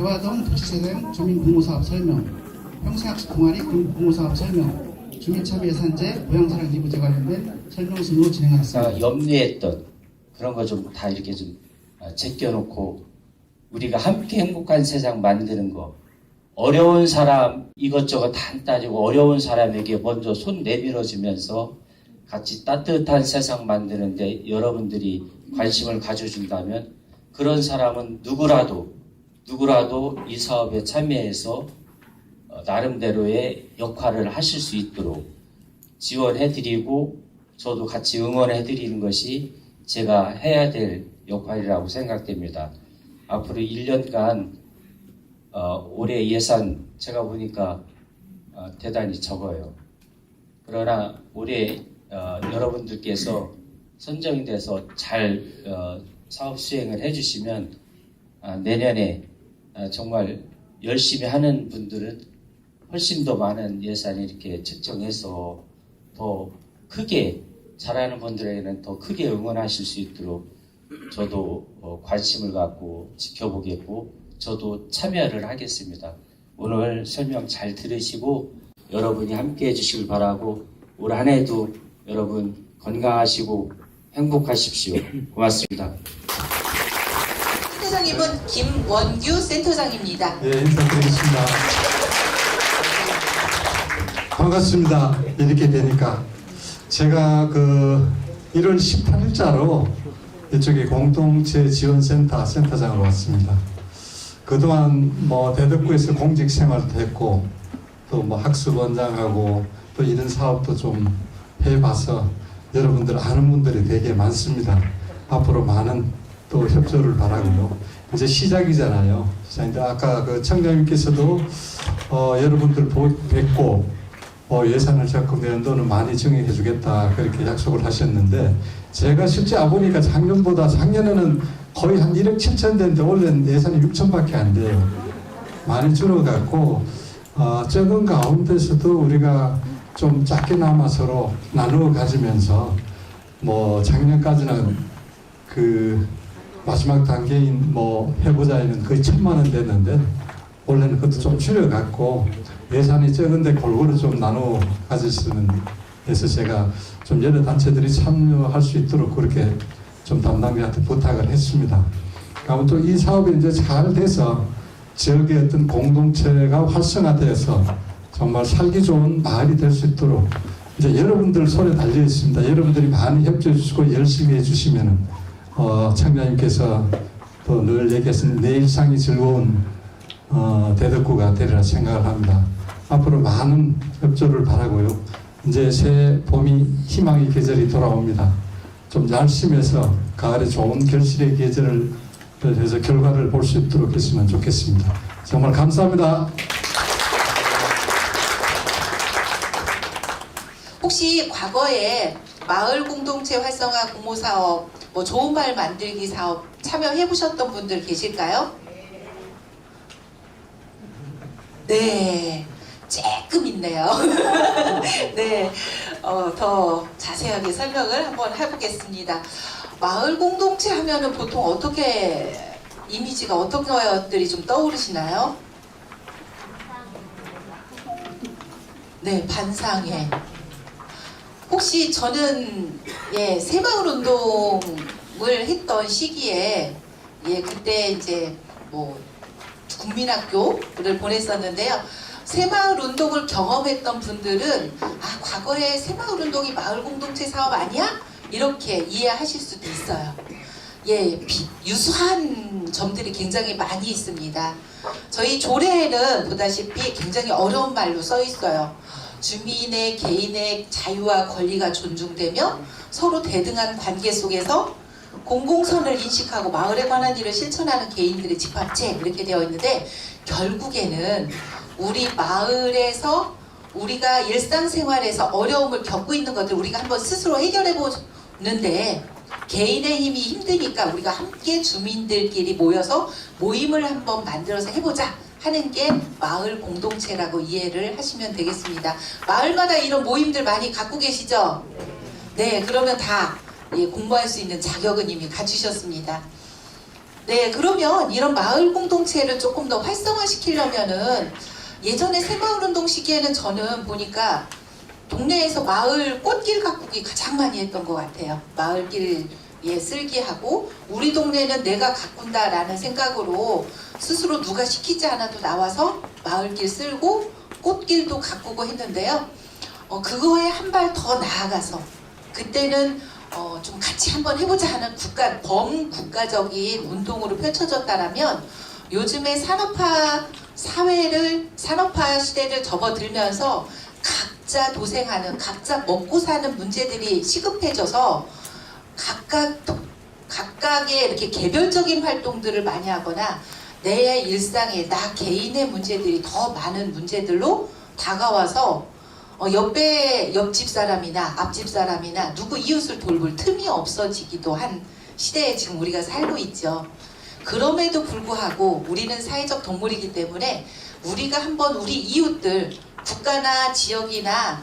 대화동 도시재생 주민공모사업 설명, 평생학습 동아리 공모사업 설명, 주민참여예산제 보양사랑 기부제 관련된 설명 순으로 진행하겠습니다. 염려했던 그런 거 좀 다 이렇게 좀 제껴놓고 우리가 함께 행복한 세상 만드는 거, 어려운 사람 이것저것 다 안 따지고 어려운 사람에게 먼저 손 내밀어주면서 같이 따뜻한 세상 만드는데 여러분들이 관심을 가져준다면 그런 사람은 누구라도 이 사업에 참여해서 나름대로의 역할을 하실 수 있도록 지원해드리고 저도 같이 응원해드리는 것이 제가 해야 될 역할이라고 생각됩니다. 앞으로 1년간 올해 예산 제가 보니까 대단히 적어요. 그러나 올해 여러분들께서 선정이 돼서 잘 사업 수행을 해주시면 내년에 정말 열심히 하는 분들은 훨씬 더 많은 예산을 이렇게 책정해서 더 크게 잘하는 분들에게는 더 크게 응원하실 수 있도록 저도 관심을 갖고 지켜보겠고 저도 참여를 하겠습니다. 오늘 설명 잘 들으시고 여러분이 함께 해주시길 바라고 올 한 해도 여러분 건강하시고 행복하십시오. 고맙습니다. 센터장님은 김원규 센터장입니다. 예, 인사드리겠습니다. 반갑습니다. 이렇게 되니까 제가 1월 18일자로 이쪽에 공동체 지원센터 센터장으로 왔습니다. 그동안 대덕구에서 공직 생활도 했고 또 학습원장하고 또 이런 사업도 좀 해봐서 여러분들 아는 분들이 되게 많습니다. 앞으로 많은 또 협조를 바라고요. 이제 시작이잖아요. 아까 청장님께서도 여러분들 뵙고 예산을 잡고 내년도는 많이 증액해 주겠다 그렇게 약속을 하셨는데 제가 실제 와보니까 작년에는 거의 한 1억 7천 되는데 올해는 예산이 6천밖에 안 돼요. 많이 줄어갔고 적은 가운데서도 우리가 좀 작게나마 서로 나누어 가지면서 작년까지는 마지막 단계인 해보자에는 거의 1,000만 원 됐는데 원래는 그것도 좀 줄여갖고 예산이 적은데 골고루 좀 나누어 가졌으면 해서 제가 좀 여러 단체들이 참여할 수 있도록 그렇게 좀 담당자한테 부탁을 했습니다. 그러면 또 이 사업이 이제 잘 돼서 지역의 어떤 공동체가 활성화되어서 정말 살기 좋은 마을이 될 수 있도록 이제 여러분들 손에 달려 있습니다. 여러분들이 많이 협조해 주시고 열심히 해주시면은 청장님께서 또 늘 얘기했던 내 일상이 즐거운 대덕구가 되리라 생각을 합니다. 앞으로 많은 협조를 바라고요. 이제 새 봄이 희망의 계절이 돌아옵니다. 좀 열심해서 가을에 좋은 결실의 계절을 해서 결과를 볼 수 있도록 했으면 좋겠습니다. 정말 감사합니다. 혹시 과거에 마을 공동체 활성화 공모사업, 좋은 마을 만들기 사업 참여해 보셨던 분들 계실까요? 네, 조금 있네요. 네, 더 자세하게 설명을 한번 해보겠습니다. 마을 공동체 하면은 보통 어떻게 이미지가 어떤 것들이 좀 떠오르시나요? 네, 반상회. 혹시 저는 새마을 운동을 했던 시기에 그때 이제 국민학교를 보냈었는데요. 새마을 운동을 경험했던 분들은 과거에 새마을 운동이 마을 공동체 사업 아니야? 이렇게 이해하실 수도 있어요. 유수한 점들이 굉장히 많이 있습니다. 저희 조례에는 보다시피 굉장히 어려운 말로 써 있어요. 주민의 개인의 자유와 권리가 존중되며 서로 대등한 관계 속에서 공공선을 인식하고 마을에 관한 일을 실천하는 개인들의 집합체 이렇게 되어 있는데 결국에는 우리 마을에서 우리가 일상생활에서 어려움을 겪고 있는 것들 우리가 한번 스스로 해결해 보는데 개인의 힘이 힘드니까 우리가 함께 주민들끼리 모여서 모임을 한번 만들어서 해보자 하는 게 마을 공동체라고 이해를 하시면 되겠습니다. 마을마다 이런 모임들 많이 갖고 계시죠? 네, 그러면 다 공부할 수 있는 자격은 이미 갖추셨습니다. 네, 그러면 이런 마을 공동체를 조금 더 활성화시키려면은 예전에 새마을운동 시기에는 저는 보니까 동네에서 마을 꽃길 가꾸기 가장 많이 했던 것 같아요. 마을길 쓸기하고 우리 동네는 내가 가꾼다라는 생각으로 스스로 누가 시키지 않아도 나와서 마을길 쓸고 꽃길도 가꾸고 했는데요. 그거에 한 발 더 나아가서 그때는 좀 같이 한번 해보자 하는 범국가적인 운동으로 펼쳐졌다라면 요즘에 산업화 시대를 접어들면서 각자 도생하는, 각자 먹고 사는 문제들이 시급해져서 각각의 이렇게 개별적인 활동들을 많이 하거나 내 일상에 나 개인의 문제들이 더 많은 문제들로 다가와서 옆집 사람이나 앞집 사람이나 누구 이웃을 돌볼 틈이 없어지기도 한 시대에 지금 우리가 살고 있죠. 그럼에도 불구하고 우리는 사회적 동물이기 때문에 우리가 한번 우리 이웃들 국가나 지역이나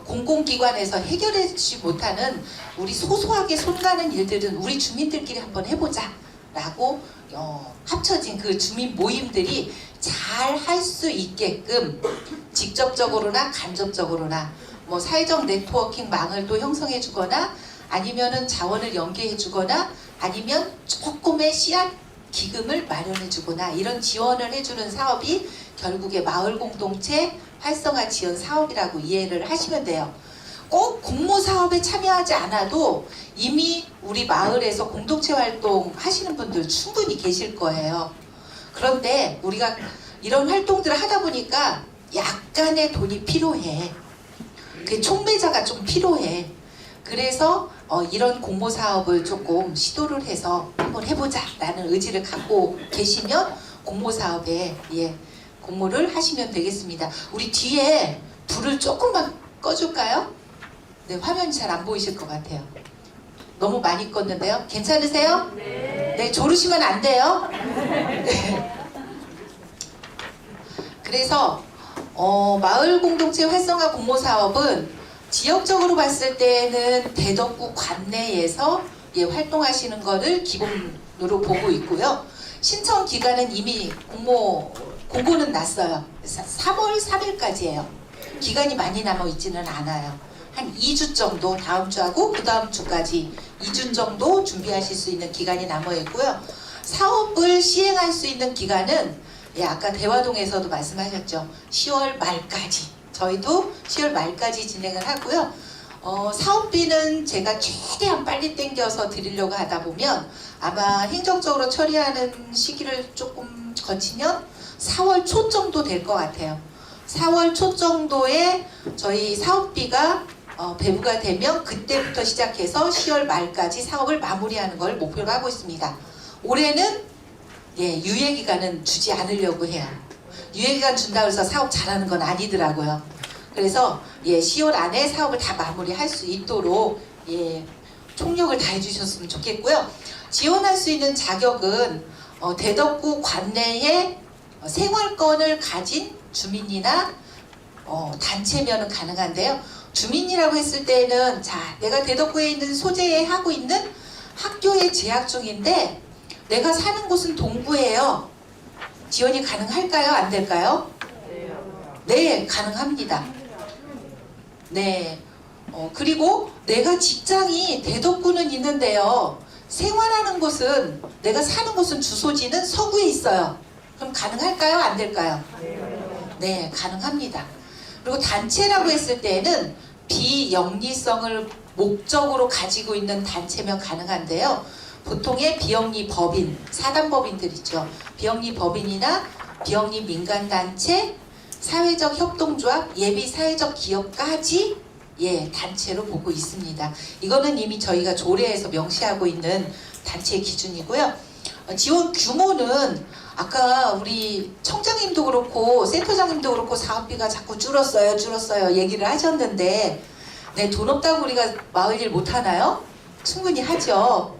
공공기관에서 해결하지 못하는 우리 소소하게 손가는 일들은 우리 주민들끼리 한번 해보자 라고 합쳐진 그 주민 모임들이 잘 할 수 있게끔 직접적으로나 간접적으로나 뭐 사회적 네트워킹 망을 또 형성해 주거나 아니면은 자원을 연계해 주거나 아니면 조금의 씨앗 기금을 마련해 주거나 이런 지원을 해주는 사업이 결국에 마을 공동체 활성화 지원 사업이라고 이해를 하시면 돼요. 꼭 공모 사업에 참여하지 않아도 이미 우리 마을에서 공동체 활동 하시는 분들 충분히 계실 거예요. 그런데 우리가 이런 활동들을 하다 보니까 약간의 돈이 필요해. 그 촉매자가 좀 필요해. 그래서 이런 공모 사업을 조금 시도를 해서 한번 해보자 라는 의지를 갖고 계시면 공모 사업에 공모를 하시면 되겠습니다. 우리 뒤에 불을 조금만 꺼줄까요? 네, 화면이 잘 안 보이실 것 같아요. 너무 많이 껐는데요. 괜찮으세요? 네, 조르시면 안 돼요. 네. 그래서 마을 공동체 활성화 공모 사업은 지역적으로 봤을 때는 대덕구 관내에서 활동하시는 거를 기본으로 보고 있고요. 신청 기간은 이미 공고는 났어요. 3월 3일까지예요. 기간이 많이 남아 있지는 않아요. 한 2주 정도 다음 주하고 그 다음 주까지 2주 정도 준비하실 수 있는 기간이 남아 있고요. 사업을 시행할 수 있는 기간은 아까 대화동에서도 말씀하셨죠. 10월 말까지. 저희도 10월 말까지 진행을 하고요. 사업비는 제가 최대한 빨리 땡겨서 드리려고 하다 보면 아마 행정적으로 처리하는 시기를 조금 거치면 4월 초 정도 될 것 같아요. 4월 초 정도에 저희 사업비가 배부가 되면 그때부터 시작해서 10월 말까지 사업을 마무리하는 걸 목표로 하고 있습니다. 올해는 유예기간은 주지 않으려고 해요. 유예기간 준다고 해서 사업 잘하는 건 아니더라고요. 그래서 10월 안에 사업을 다 마무리할 수 있도록 총력을 다해 주셨으면 좋겠고요. 지원할 수 있는 자격은 대덕구 관내에 생활권을 가진 주민이나 단체면은 가능한데요. 주민이라고 했을 때는 내가 대덕구에 있는 소재에 하고 있는 학교에 재학 중인데 내가 사는 곳은 동구예요. 지원이 가능할까요? 안 될까요? 네, 가능합니다. 네. 그리고 내가 직장이 대덕구는 있는데요. 생활하는 곳은 내가 사는 곳은 주소지는 서구에 있어요. 그럼 가능할까요? 안 될까요? 네, 가능합니다. 그리고 단체라고 했을 때는 비영리성을 목적으로 가지고 있는 단체면 가능한데요. 보통의 비영리 법인, 사단법인들 있죠. 비영리 법인이나 비영리 민간단체, 사회적 협동조합, 예비 사회적 기업까지 단체로 보고 있습니다. 이거는 이미 저희가 조례에서 명시하고 있는 단체 기준이고요. 지원 규모는 아까 우리 청장님도 그렇고 센터장님도 그렇고 사업비가 자꾸 줄었어요 얘기를 하셨는데 돈 없다고 우리가 마을 일 못하나요? 충분히 하죠.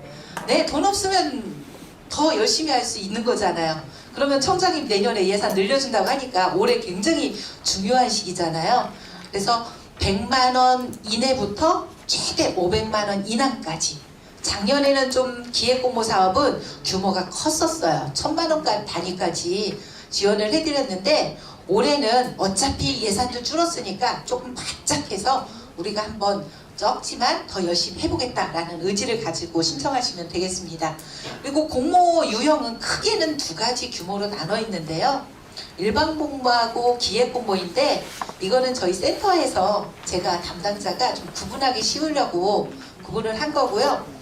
돈 없으면 더 열심히 할 수 있는 거잖아요. 그러면 청장님 내년에 예산 늘려준다고 하니까 올해 굉장히 중요한 시기잖아요. 그래서 100만 원 이내부터 최대 500만 원 이상까지 작년에는 좀 기획공모 사업은 규모가 컸었어요. 1,000만 원 단위까지 지원을 해드렸는데 올해는 어차피 예산도 줄었으니까 조금 바짝 해서 우리가 한번 적지만 더 열심히 해보겠다라는 의지를 가지고 신청하시면 되겠습니다. 그리고 공모 유형은 크게는 2가지 규모로 나눠 있는데요. 일반 공모하고 기획 공모인데 이거는 저희 센터에서 제가 담당자가 좀 구분하기 쉬우려고 구분을 한 거고요.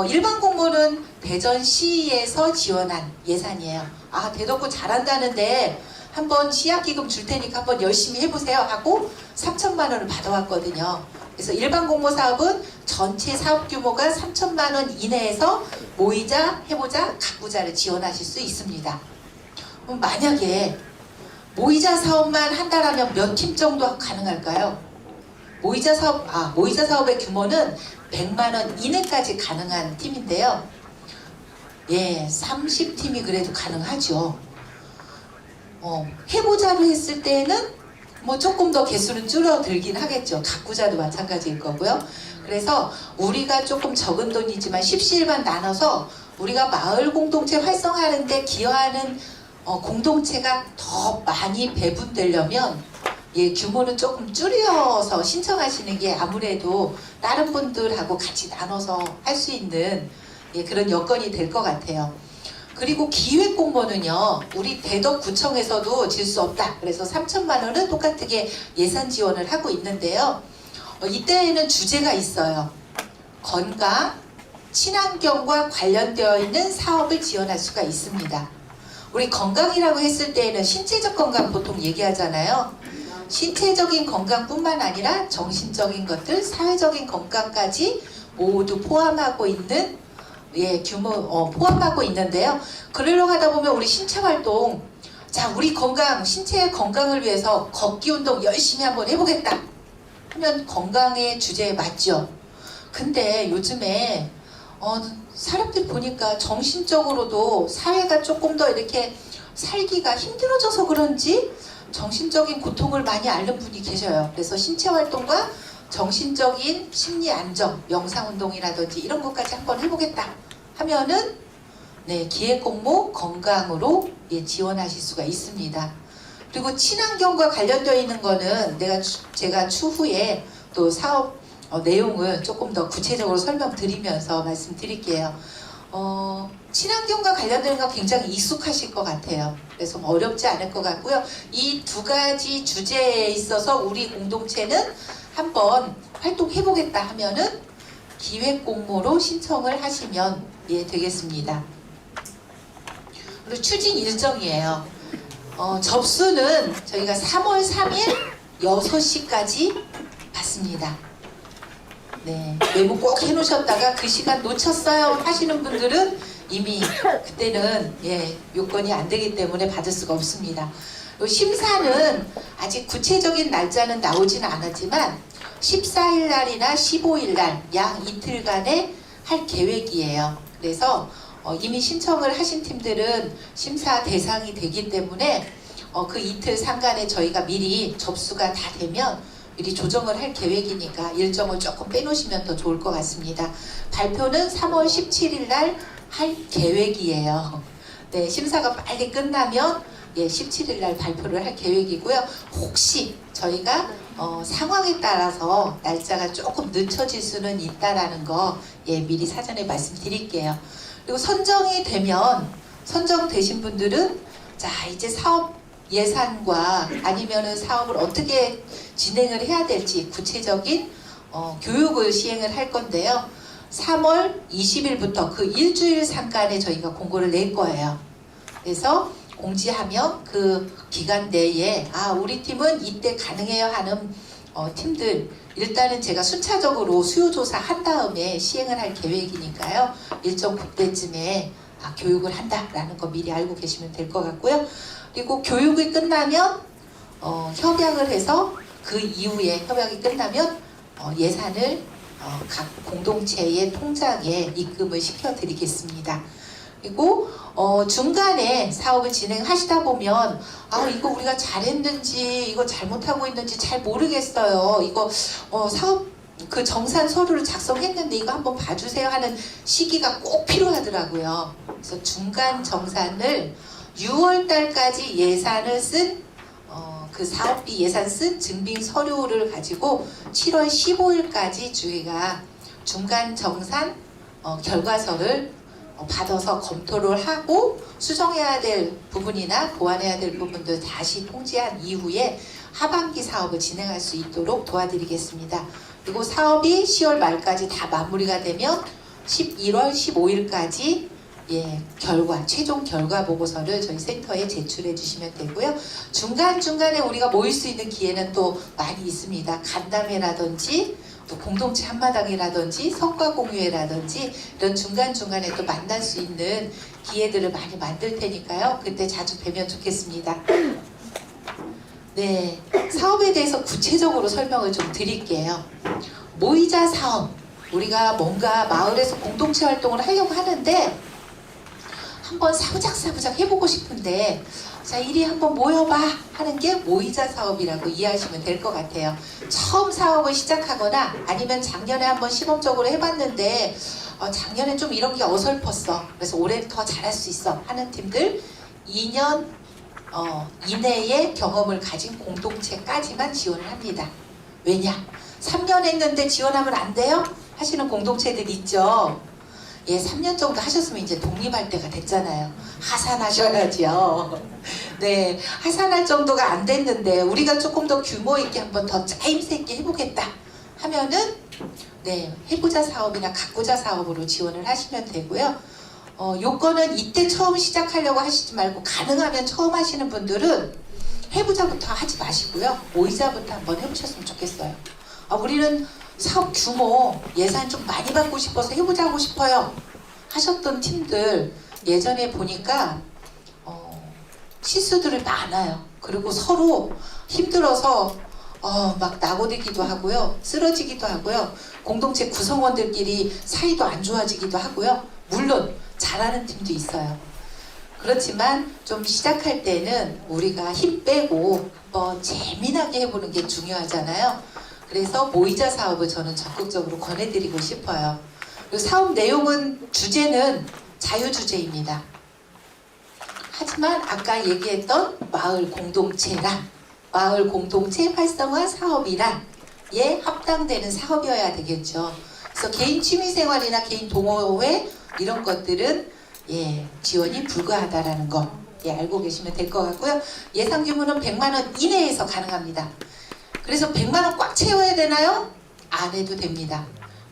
일반 공모는 대전시에서 지원한 예산이에요. 아, 대덕구 잘한다는데 한번 시약기금 줄 테니까 한번 열심히 해보세요 하고 3천만 원을 받아왔거든요. 그래서 일반 공모 사업은 전체 사업 규모가 3천만 원 이내에서 모이자, 해보자, 가꾸자를 지원하실 수 있습니다. 그럼 만약에 모이자 사업만 한다라면 몇 팀 정도 가능할까요? 모이자 사업의 규모는 100만 원 이내까지 가능한 팀인데요. 예, 30팀이 그래도 가능하죠. 해보자로 했을 때는 뭐 조금 더 개수는 줄어들긴 하겠죠. 가꾸자도 마찬가지일 거고요. 그래서 우리가 조금 적은 돈이지만 십시일반 나눠서 우리가 마을 공동체 활성화하는데 기여하는 공동체가 더 많이 배분되려면 예, 규모는 조금 줄여서 신청하시는 게 아무래도 다른 분들하고 같이 나눠서 할 수 있는 예, 그런 여건이 될 것 같아요. 그리고 기획 공모는요, 우리 대덕구청에서도 질 수 없다. 그래서 3천만 원은 똑같게 예산 지원을 하고 있는데요. 이때에는 주제가 있어요. 건강, 친환경과 관련되어 있는 사업을 지원할 수가 있습니다. 우리 건강이라고 했을 때에는 신체적 건강 보통 얘기하잖아요. 신체적인 건강뿐만 아니라 정신적인 것들, 사회적인 건강까지 모두 포함하고 있는 예, 규모 포함하고 있는데요. 그러려고 하다 보면 우리 신체 활동, 자, 우리 건강, 신체의 건강을 위해서 걷기 운동 열심히 한번 해보겠다 하면 건강의 주제에 맞죠. 근데 요즘에 사람들 보니까 정신적으로도 사회가 조금 더 이렇게 살기가 힘들어져서 그런지 정신적인 고통을 많이 앓는 분이 계셔요. 그래서 신체 활동과 정신적인 심리 안정, 명상 운동이라든지 이런 것까지 한번 해보겠다 하면은 네, 기획 공모 건강으로 예, 지원하실 수가 있습니다. 그리고 친환경과 관련되어 있는 거는 제가 추후에 또 사업 내용을 조금 더 구체적으로 설명드리면서 말씀드릴게요. 친환경과 관련된 거 굉장히 익숙하실 것 같아요. 그래서 어렵지 않을 것 같고요. 이 2가지 주제에 있어서 우리 공동체는 한번 활동해보겠다 하면은 기획 공모로 신청을 하시면 예, 되겠습니다. 그리고 추진 일정이에요. 접수는 저희가 3월 3일 6시까지 받습니다. 네, 메모 꼭 해놓으셨다가 그 시간 놓쳤어요 하시는 분들은 이미 그때는 예, 요건이 안 되기 때문에 받을 수가 없습니다. 심사는 아직 구체적인 날짜는 나오지는 않았지만 14일 날이나 15일 날 약 이틀간에 할 계획이에요. 그래서 이미 신청을 하신 팀들은 심사 대상이 되기 때문에 그 이틀 상간에 저희가 미리 접수가 다 되면 미리 조정을 할 계획이니까 일정을 조금 빼놓으시면 더 좋을 것 같습니다. 발표는 3월 17일 날 할 계획이에요. 네, 심사가 빨리 끝나면 예, 17일 날 발표를 할 계획이고요. 혹시 저희가 상황에 따라서 날짜가 조금 늦춰질 수는 있다라는 거 예, 미리 사전에 말씀드릴게요. 그리고 선정되신 분들은 자, 이제 사업 예산과 아니면은 사업을 어떻게 진행을 해야 될지 구체적인 교육을 시행을 할 건데요. 3월 20일부터 그 일주일 상간에 저희가 공고를 낼 거예요. 그래서 공지하면 그 기간 내에 우리 팀은 이때 가능해요 하는 팀들 일단은 제가 순차적으로 수요조사 한 다음에 시행을 할 계획이니까요. 일정 그때쯤에 교육을 한다라는 거 미리 알고 계시면 될 것 같고요. 그리고 교육이 끝나면 협약을 해서 그 이후에 협약이 끝나면 예산을 각 공동체의 통장에 입금을 시켜드리겠습니다. 그리고 중간에 사업을 진행하시다 보면 이거 우리가 잘했는지 이거 잘못하고 있는지 잘 모르겠어요. 이거 사업 그 정산 서류를 작성했는데 이거 한번 봐주세요 하는 시기가 꼭 필요하더라고요. 그래서 중간 정산을 6월 달까지 예산을 쓴 그 사업비 예산 쓴 증빙 서류를 가지고 7월 15일까지 저희가 중간 정산 결과서를 받아서 검토를 하고 수정해야 될 부분이나 보완해야 될 부분들 다시 통지한 이후에 하반기 사업을 진행할 수 있도록 도와드리겠습니다. 그리고 사업이 10월 말까지 다 마무리가 되면 11월 15일까지 최종 결과 보고서를 저희 센터에 제출해 주시면 되고요. 중간중간에 우리가 모일 수 있는 기회는 또 많이 있습니다. 간담회라든지 또 공동체 한마당이라든지 성과 공유회라든지 이런 중간중간에 또 만날 수 있는 기회들을 많이 만들 테니까요. 그때 자주 뵈면 좋겠습니다. 네, 사업에 대해서 구체적으로 설명을 좀 드릴게요. 모이자 사업, 우리가 뭔가 마을에서 공동체 활동을 하려고 하는데 한번 사부작사부작 해보고 싶은데 자 이리 한번 모여봐 하는 게 모이자 사업이라고 이해하시면 될 것 같아요. 처음 사업을 시작하거나 아니면 작년에 한번 시범적으로 해봤는데 작년에 좀 이런 게 어설펐어. 그래서 올해 더 잘할 수 있어 하는 팀들 2년 이내의 경험을 가진 공동체까지만 지원을 합니다. 왜냐? 3년 했는데 지원하면 안 돼요? 하시는 공동체들 있죠. 3년 정도 하셨으면 이제 독립할 때가 됐잖아요. 하산하셔야죠. 네, 하산할 정도가 안 됐는데 우리가 조금 더 규모 있게 한번 더 짜임새 있게 해보겠다 하면은 해보자 사업이나 가꾸자 사업으로 지원을 하시면 되고요. 요거는 이때 처음 시작하려고 하시지 말고 가능하면 처음 하시는 분들은 해보자부터 하지 마시고요. 모이자부터 한번 해보셨으면 좋겠어요. 우리는 사업 규모 예산 좀 많이 받고 싶어서 해보자 하고 싶어요 하셨던 팀들 예전에 보니까 실수들이 많아요. 그리고 서로 힘들어서 막 낙오되기도 하고요. 쓰러지기도 하고요. 공동체 구성원들끼리 사이도 안 좋아지기도 하고요. 물론 잘하는 팀도 있어요. 그렇지만 좀 시작할 때는 우리가 힘 빼고 한번 재미나게 해보는 게 중요하잖아요. 그래서 모이자 사업을 저는 적극적으로 권해드리고 싶어요. 그리고 사업 내용은 주제는 자유주제입니다. 하지만 아까 얘기했던 마을 공동체란 마을 공동체 활성화 사업이란 합당되는 사업이어야 되겠죠. 그래서 개인 취미생활이나 개인 동호회 이런 것들은 지원이 불가하다라는 거 알고 계시면 될 것 같고요. 예상 규모는 100만 원 이내에서 가능합니다. 그래서 100만 원 꽉 채워야 되나요? 안 해도 됩니다.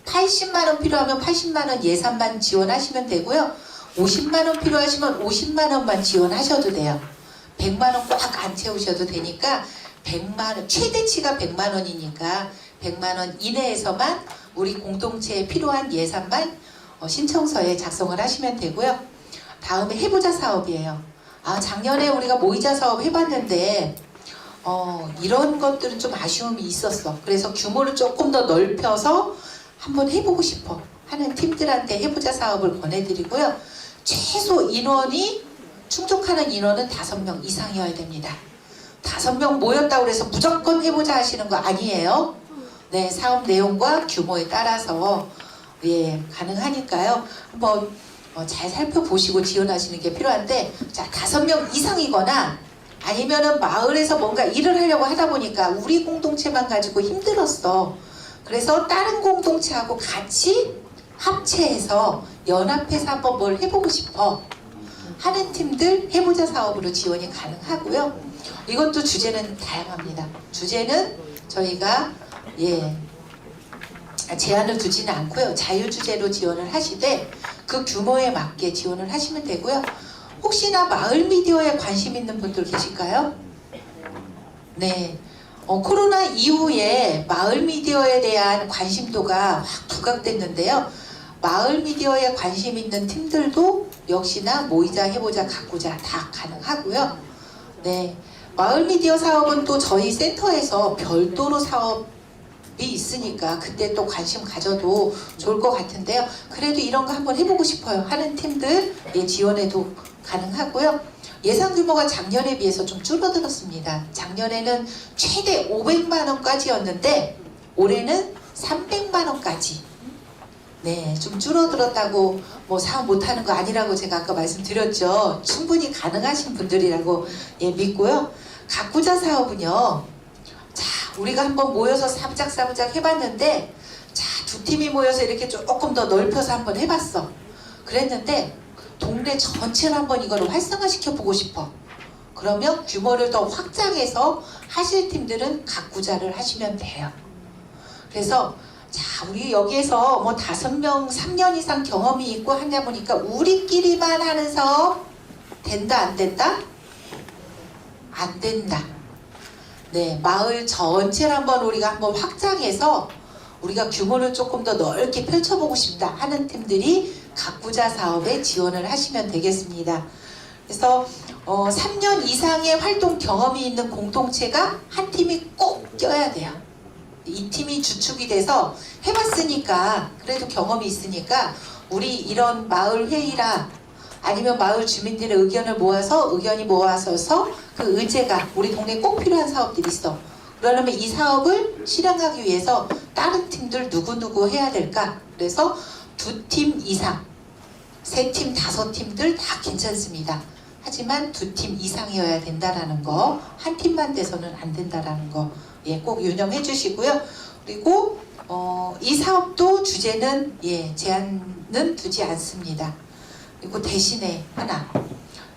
80만 원 필요하면 80만 원 예산만 지원하시면 되고요. 50만 원 필요하시면 50만 원만 지원하셔도 돼요. 100만 원 꽉 안 채우셔도 되니까 100만 원 최대치가 100만 원이니까 100만 원 이내에서만 우리 공동체에 필요한 예산만 신청서에 작성을 하시면 되고요. 다음에 해보자 사업이에요. 작년에 우리가 모이자 사업 해봤는데 이런 것들은 좀 아쉬움이 있었어. 그래서 규모를 조금 더 넓혀서 한번 해보고 싶어 하는 팀들한테 해보자 사업을 권해드리고요. 최소 인원이 충족하는 인원은 5명 이상이어야 됩니다. 5명 모였다고 해서 무조건 해보자 하시는 거 아니에요. 네, 사업 내용과 규모에 따라서 가능하니까요. 한번 잘 살펴보시고 지원하시는 게 필요한데, 자 5명 이상이거나 아니면은 마을에서 뭔가 일을 하려고 하다 보니까 우리 공동체만 가지고 힘들었어. 그래서 다른 공동체하고 같이 합체해서 연합해서 한번 뭘 해보고 싶어 하는 팀들 해보자 사업으로 지원이 가능하고요. 이것도 주제는 다양합니다. 주제는 저희가 제한을 두지는 않고요. 자유주제로 지원을 하시되 그 규모에 맞게 지원을 하시면 되고요. 혹시나 마을 미디어에 관심 있는 분들 계실까요? 네. 코로나 이후에 마을 미디어에 대한 관심도가 확 부각됐는데요. 마을 미디어에 관심 있는 팀들도 역시나 모이자, 해보자, 가꾸자 다 가능하고요. 네. 마을 미디어 사업은 또 저희 센터에서 별도로 사업이 있으니까 그때 또 관심 가져도 좋을 것 같은데요. 그래도 이런 거 한번 해보고 싶어요 하는 팀들 지원해도 가능하고요. 예산 규모가 작년에 비해서 좀 줄어들었습니다. 작년에는 최대 500만 원까지였는데 올해는 300만 원까지 네, 좀 줄어들었다고 뭐 사업 못하는 거 아니라고 제가 아까 말씀드렸죠. 충분히 가능하신 분들이라고 예, 믿고요. 가꾸자 사업은요. 자, 우리가 한번 모여서 사부작 해봤는데 자, 두 팀이 모여서 이렇게 조금 더 넓혀서 한번 해봤어. 그랬는데 동네 전체를 한번 이거를 활성화시켜 보고 싶어. 그러면 규모를 더 확장해서 하실 팀들은 가꾸자를 하시면 돼요. 그래서 자, 우리 여기에서 뭐 5명 3년 이상 경험이 있고 하냐 보니까 우리끼리만 하는 사업 된다 안 된다? 안 된다. 네, 마을 전체를 한번 확장해서 우리가 규모를 조금 더 넓게 펼쳐보고 싶다 하는 팀들이 가꾸자 사업에 지원을 하시면 되겠습니다. 그래서 3년 이상의 활동 경험이 있는 공동체가 한 팀이 꼭 껴야 돼요. 이 팀이 주축이 돼서 해봤으니까 그래도 경험이 있으니까 우리 이런 마을 회의라 아니면 마을 주민들의 의견이 모아서서 그 의제가 우리 동네에 꼭 필요한 사업들이 있어. 그러려면 이 사업을 실행하기 위해서 다른 팀들 누구 해야 될까? 그래서 2팀 이상, 3팀, 5팀들 다 괜찮습니다. 하지만 2팀 이상이어야 된다라는 거, 한 팀만 돼서는 안 된다라는 거, 예, 꼭 유념해 주시고요. 그리고 이 사업도 주제는 제한은 두지 않습니다. 그리고 대신에 하나,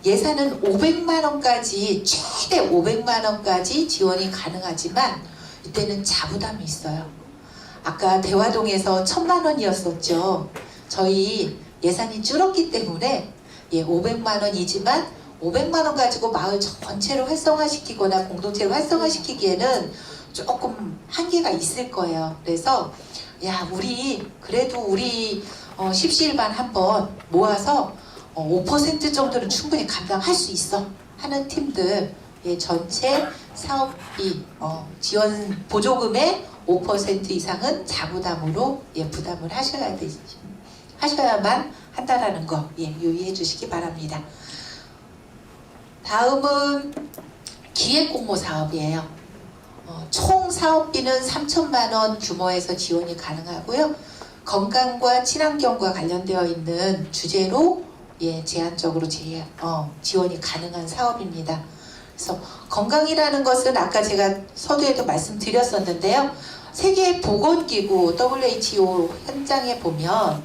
예산은 500만 원까지 최대 500만 원까지 지원이 가능하지만 이때는 자부담이 있어요. 아까 대화동에서 1000만 원이었었죠. 저희 예산이 줄었기 때문에 500만 원이지만 500만 원 가지고 마을 전체를 활성화시키거나 공동체를 활성화시키기에는 조금 한계가 있을 거예요. 그래서 그래도 우리 십시일반 한번 모아서 5% 정도는 충분히 감당할 수 있어 하는 팀들 전체 사업비 지원 보조금의 5% 이상은 자부담으로 부담을 하셔야만 한다라는 거 유의해 주시기 바랍니다. 다음은 기획공모 사업이에요. 총 사업비는 3천만 원 규모에서 지원이 가능하고요. 건강과 친환경과 관련되어 있는 주제로 제한적으로 지원이 가능한 사업입니다. 그래서 건강이라는 것은 아까 제가 서두에도 말씀드렸었는데요. 세계보건기구 WHO 현장에 보면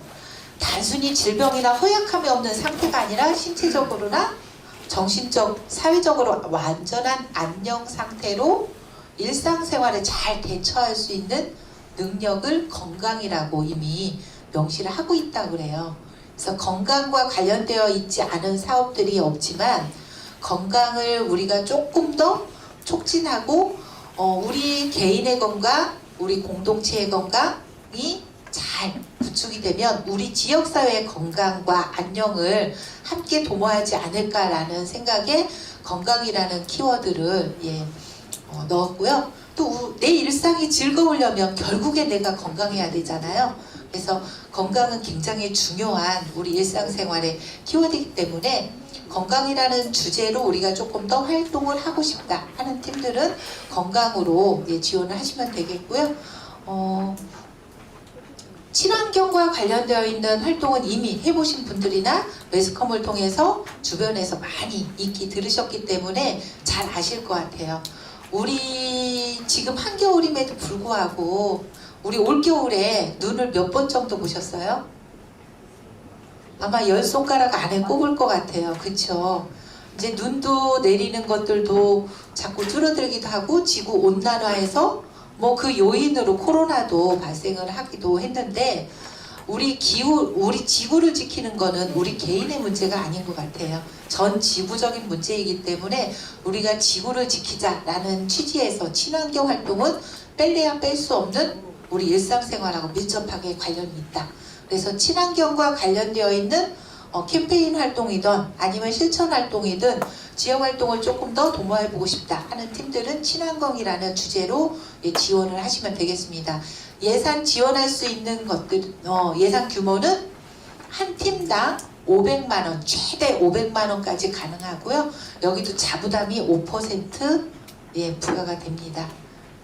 단순히 질병이나 허약함이 없는 상태가 아니라 신체적으로나 정신적, 사회적으로 완전한 안녕 상태로 일상생활에 잘 대처할 수 있는 능력을 건강이라고 이미 명시를 하고 있다고 그래요. 그래서 건강과 관련되어 있지 않은 사업들이 없지만 건강을 우리가 조금 더 촉진하고 우리 개인의 건강, 우리 공동체의 건강이 잘 구축이 되면 우리 지역사회의 건강과 안녕을 함께 도모하지 않을까라는 생각에 건강이라는 키워드를 넣었고요. 또 내 일상이 즐거우려면 결국에 내가 건강해야 되잖아요. 그래서 건강은 굉장히 중요한 우리 일상생활의 키워드이기 때문에 건강이라는 주제로 우리가 조금 더 활동을 하고 싶다 하는 팀들은 건강으로 지원을 하시면 되겠고요. 친환경과 관련되어 있는 활동은 이미 해보신 분들이나 매스컴을 통해서 주변에서 많이 익히 들으셨기 때문에 잘 아실 것 같아요. 우리 지금 한겨울임에도 불구하고 우리 올겨울에 눈을 몇 번 정도 보셨어요? 아마 10손가락 안에 꼽을 것 같아요. 그쵸? 이제 눈도 내리는 것들도 자꾸 줄어들기도 하고 지구 온난화에서 뭐 그 요인으로 코로나도 발생을 하기도 했는데 우리 지구를 지키는 거는 우리 개인의 문제가 아닌 것 같아요. 전 지구적인 문제이기 때문에 우리가 지구를 지키자라는 취지에서 친환경 활동은 뺄래야 뺄 수 없는 우리 일상생활하고 밀접하게 관련이 있다. 그래서 친환경과 관련되어 있는 캠페인 활동이든 아니면 실천 활동이든 지역 활동을 조금 더 도모해보고 싶다 하는 팀들은 친환경이라는 주제로 지원을 하시면 되겠습니다. 예산 지원할 수 있는 것들 예산 규모는 한 팀당 500만 원, 최대 500만 원까지 가능하고요. 여기도 자부담이 5% 부과가 됩니다.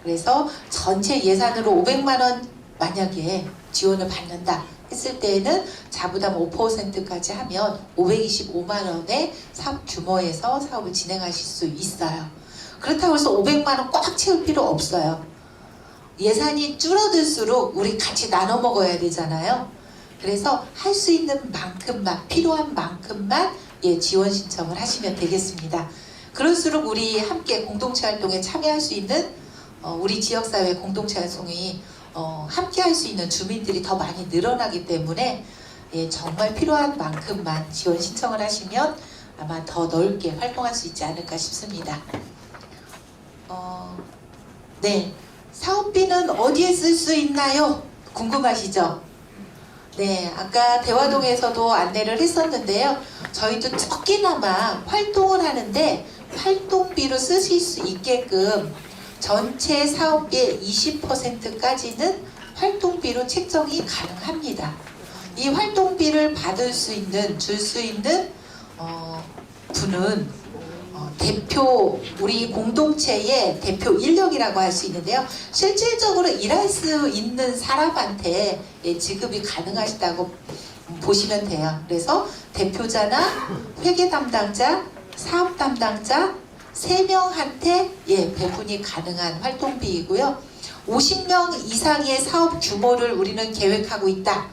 그래서 전체 예산으로 500만 원 만약에 지원을 받는다 했을 때에는 자부담 5%까지 하면 525만 원의 사업 규모에서 사업을 진행하실 수 있어요. 그렇다고 해서 500만 원 꽉 채울 필요 없어요. 예산이 줄어들수록 우리 같이 나눠 먹어야 되잖아요. 그래서 할 수 있는 만큼만, 필요한 만큼만 지원 신청을 하시면 되겠습니다. 그럴수록 우리 함께 공동체 활동에 참여할 수 있는 우리 지역사회 공동체 활동이 함께 할 수 있는 주민들이 더 많이 늘어나기 때문에 정말 필요한 만큼만 지원 신청을 하시면 아마 더 넓게 활동할 수 있지 않을까 싶습니다. 네, 사업비는 어디에 쓸 수 있나요? 궁금하시죠? 네, 아까 대화동에서도 안내를 했었는데요. 저희도 조금이나마 활동을 하는데 활동비로 쓰실 수 있게끔 전체 사업비의 20%까지는 활동비로 책정이 가능합니다. 이 활동비를 받을 수 있는, 줄 수 있는 분은 대표, 우리 공동체의 대표 인력이라고 할 수 있는데요. 실질적으로 일할 수 있는 사람한테 지급이 가능하시다고 보시면 돼요. 그래서 대표자나 회계 담당자, 사업 담당자 3명한테 배분이 가능한 활동비이고요. 50명 이상의 사업 규모를 우리는 계획하고 있다.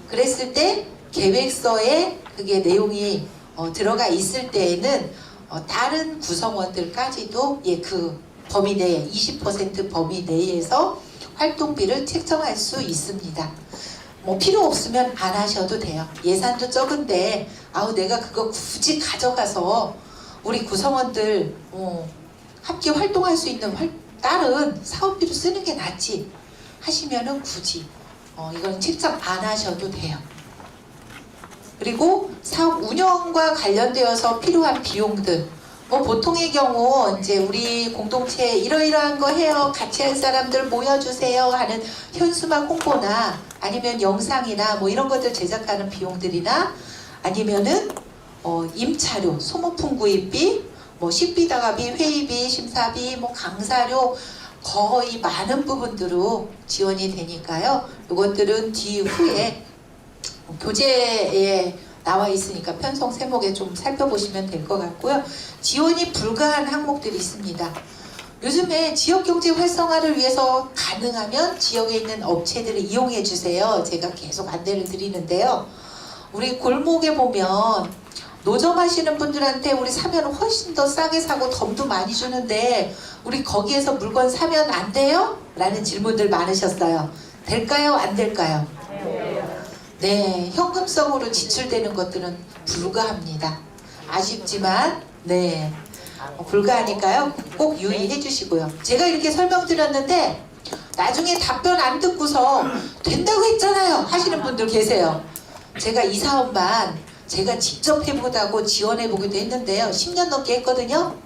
그랬을 때 계획서에 그게 내용이 들어가 있을 때에는 다른 구성원들까지도 그 범위 내에 20% 범위 내에서 활동비를 책정할 수 있습니다. 뭐 필요 없으면 안 하셔도 돼요. 예산도 적은데 내가 그거 굳이 가져가서 우리 구성원들 함께 활동할 수 있는 다른 사업비로 쓰는 게 낫지 하시면은 굳이 이건 책정 안 하셔도 돼요. 그리고 사업 운영과 관련되어서 필요한 비용들, 보통의 경우 이제 우리 공동체 이러이러한 거 해요, 같이 할 사람들 모여주세요 하는 현수막 홍보나 아니면 영상이나 이런 것들 제작하는 비용들이나 아니면은 임차료, 소모품 구입비, 식비 다가비, 회의비, 심사비, 강사료 거의 많은 부분들로 지원이 되니까요. 이것들은 뒤후에 교재에 나와 있으니까 편성 세목에 좀 살펴보시면 될 것 같고요. 지원이 불가한 항목들이 있습니다. 요즘에 지역경제 활성화를 위해서 가능하면 지역에 있는 업체들을 이용해 주세요. 제가 계속 안내를 드리는데요. 우리 골목에 보면 노점 하시는 분들한테 우리 사면 훨씬 더 싸게 사고 덤도 많이 주는데 우리 거기에서 물건 사면 안 돼요? 라는 질문들 많으셨어요. 될까요? 안 될까요? 네, 현금성으로 지출되는 것들은 불가합니다. 아쉽지만 불가하니까요. 꼭 유의해 주시고요. 제가 이렇게 설명드렸는데 나중에 답변 안 듣고서 된다고 했잖아요 하시는 분들 계세요. 제가 이 사업만 제가 직접 해보다고 지원해보기도 했는데요. 10년 넘게 했거든요.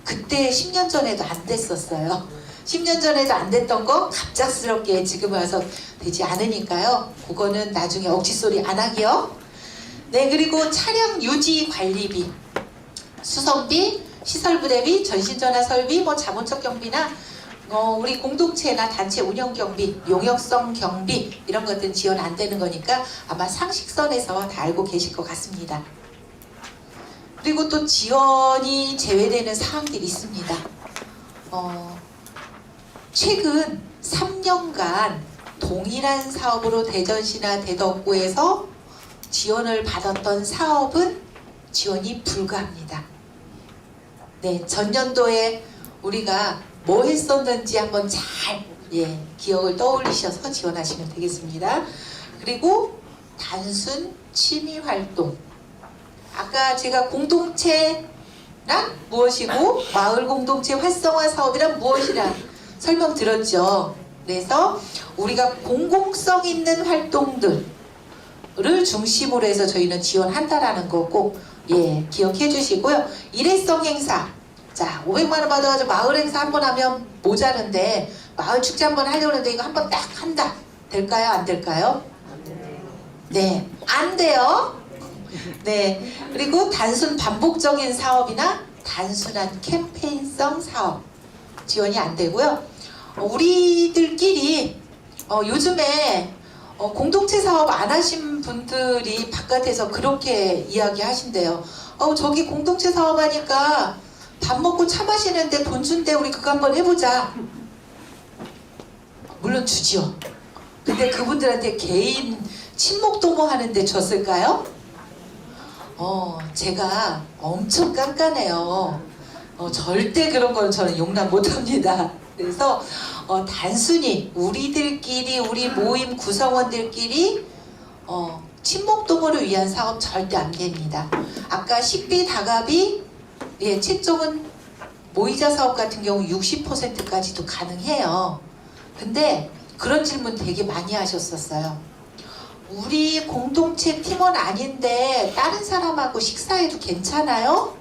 그때 10년 전에도 안 됐었어요. 10년 전에도 안 됐던 거 갑작스럽게 지금 와서 되지 않으니까요. 그거는 나중에 억지소리 안 하기요. 네, 그리고 차량 유지 관리비, 수선비, 시설부대비, 전신전화 설비, 자문적 경비나 우리 공동체나 단체 운영 경비, 용역성 경비 이런 것들은 지원 안 되는 거니까 아마 상식선에서 다 알고 계실 것 같습니다. 그리고 또 지원이 제외되는 사항들이 있습니다. 최근 3년간 동일한 사업으로 대전시나 대덕구에서 지원을 받았던 사업은 지원이 불가합니다. 네, 전년도에 우리가 뭐 했었는지 한번 잘 기억을 떠올리셔서 지원하시면 되겠습니다. 그리고 단순 취미활동, 아까 제가 공동체란 무엇이고 마을 공동체 활성화 사업이란 무엇이라 설명드렸죠. 그래서 우리가 공공성 있는 활동들을 중심으로 해서 저희는 지원한다라는 거 꼭 기억해 주시고요. 일회성 행사, 자 500만 원 받아가지고 마을 행사 한 번 하면 모자른데 마을 축제 한 번 하려고 하는데 이거 한 번 딱 한다. 될까요? 안 될까요? 네, 안 돼요. 네, 그리고 단순 반복적인 사업이나 단순한 캠페인성 사업 지원이 안 되고요. 우리들끼리 요즘에 공동체 사업 안 하신 분들이 바깥에서 그렇게 이야기하신대요. 저기 공동체 사업 하니까 밥 먹고 차 마시는데 돈 준대. 우리 그거 한번 해보자. 물론 주지요. 근데 그분들한테 개인 친목도모 하는데 줬을까요? 제가 엄청 깐깐해요. 절대 그런 건 저는 용납 못합니다. 그래서 단순히 우리들끼리, 우리 모임 구성원들끼리 친목도모를 위한 사업 절대 안 됩니다. 아까 식비 다갑이 채점은 모이자 사업 같은 경우 60%까지도 가능해요. 근데 그런 질문 되게 많이 하셨었어요. 우리 공동체 팀원 아닌데 다른 사람하고 식사해도 괜찮아요?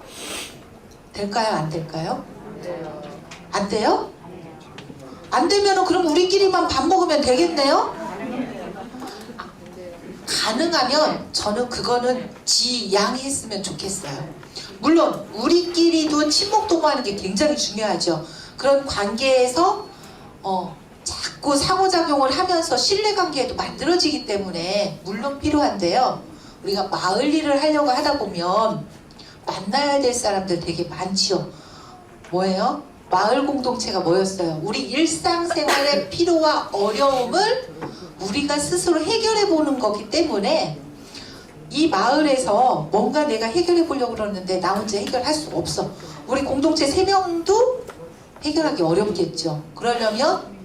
될까요? 안 될까요? 안 돼요? 안 되면 그럼 우리끼리만 밥 먹으면 되겠네요? 가능하면 저는 그거는 지양했으면 좋겠어요. 물론 우리끼리도 친목도모하는 게 굉장히 중요하죠. 그런 관계에서 자꾸 상호작용을 하면서 신뢰관계도 만들어지기 때문에 물론 필요한데요. 우리가 마을 일을 하려고 하다 보면 만나야 될 사람들 되게 많지요. 뭐예요? 마을 공동체가 뭐였어요? 우리 일상생활의 필요와 어려움을 우리가 스스로 해결해 보는 거기 때문에 이 마을에서 뭔가 내가 해결해 보려고 그러는데 나 혼자 해결할 수 없어. 우리 공동체 3명도 해결하기 어렵겠죠. 그러려면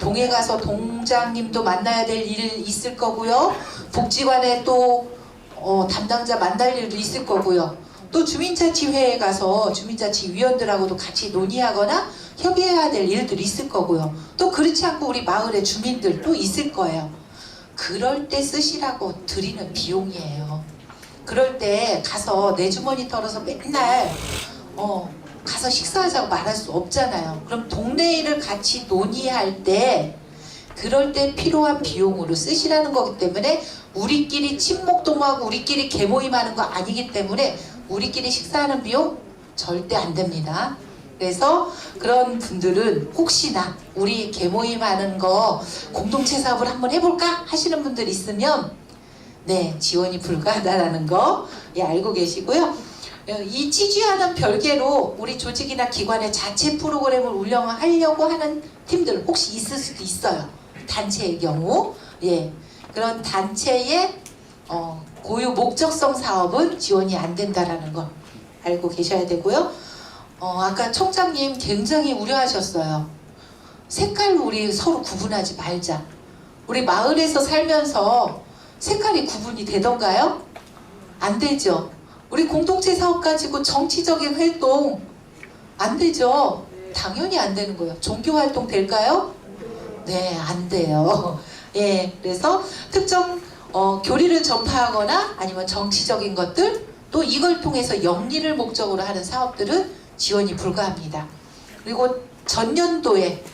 동에 가서 동장님도 만나야 될 일이 있을 거고요. 복지관에 또 담당자 만날 일도 있을 거고요. 또 주민자치회에 가서 주민자치위원들하고도 같이 논의하거나 협의해야 될 일들이 있을 거고요. 또 그렇지 않고 우리 마을의 주민들도 있을 거예요. 그럴 때 쓰시라고 드리는 비용이에요. 그럴 때 가서 내 주머니 털어서 맨날 가서 식사하자고 말할 수 없잖아요. 그럼 동네 일을 같이 논의할 때 그럴 때 필요한 비용으로 쓰시라는 거기 때문에 우리끼리 친목도모하고 우리끼리 개모임하는 거 아니기 때문에 우리끼리 식사하는 비용 절대 안 됩니다. 그래서 그런 분들은 혹시나 우리 개모임하는 거 공동체 사업을 한번 해볼까 하시는 분들 있으면 지원이 불가하다라는 거 알고 계시고요. 이 취지와는 별개로 우리 조직이나 기관의 자체 프로그램을 운영하려고 하는 팀들 혹시 있을 수도 있어요. 단체의 경우 그런 단체의 고유 목적성 사업은 지원이 안 된다라는 거 알고 계셔야 되고요. 아까 총장님 굉장히 우려하셨어요. 색깔로 우리 서로 구분하지 말자. 우리 마을에서 살면서 색깔이 구분이 되던가요? 안 되죠. 우리 공동체 사업 가지고 정치적인 활동 안 되죠. 당연히 안 되는 거예요. 종교 활동 될까요? 네, 안 돼요. 그래서 특정 교리를 전파하거나 아니면 정치적인 것들 또 이걸 통해서 영리를 목적으로 하는 사업들은 지원이 불가합니다. 그리고 전년도에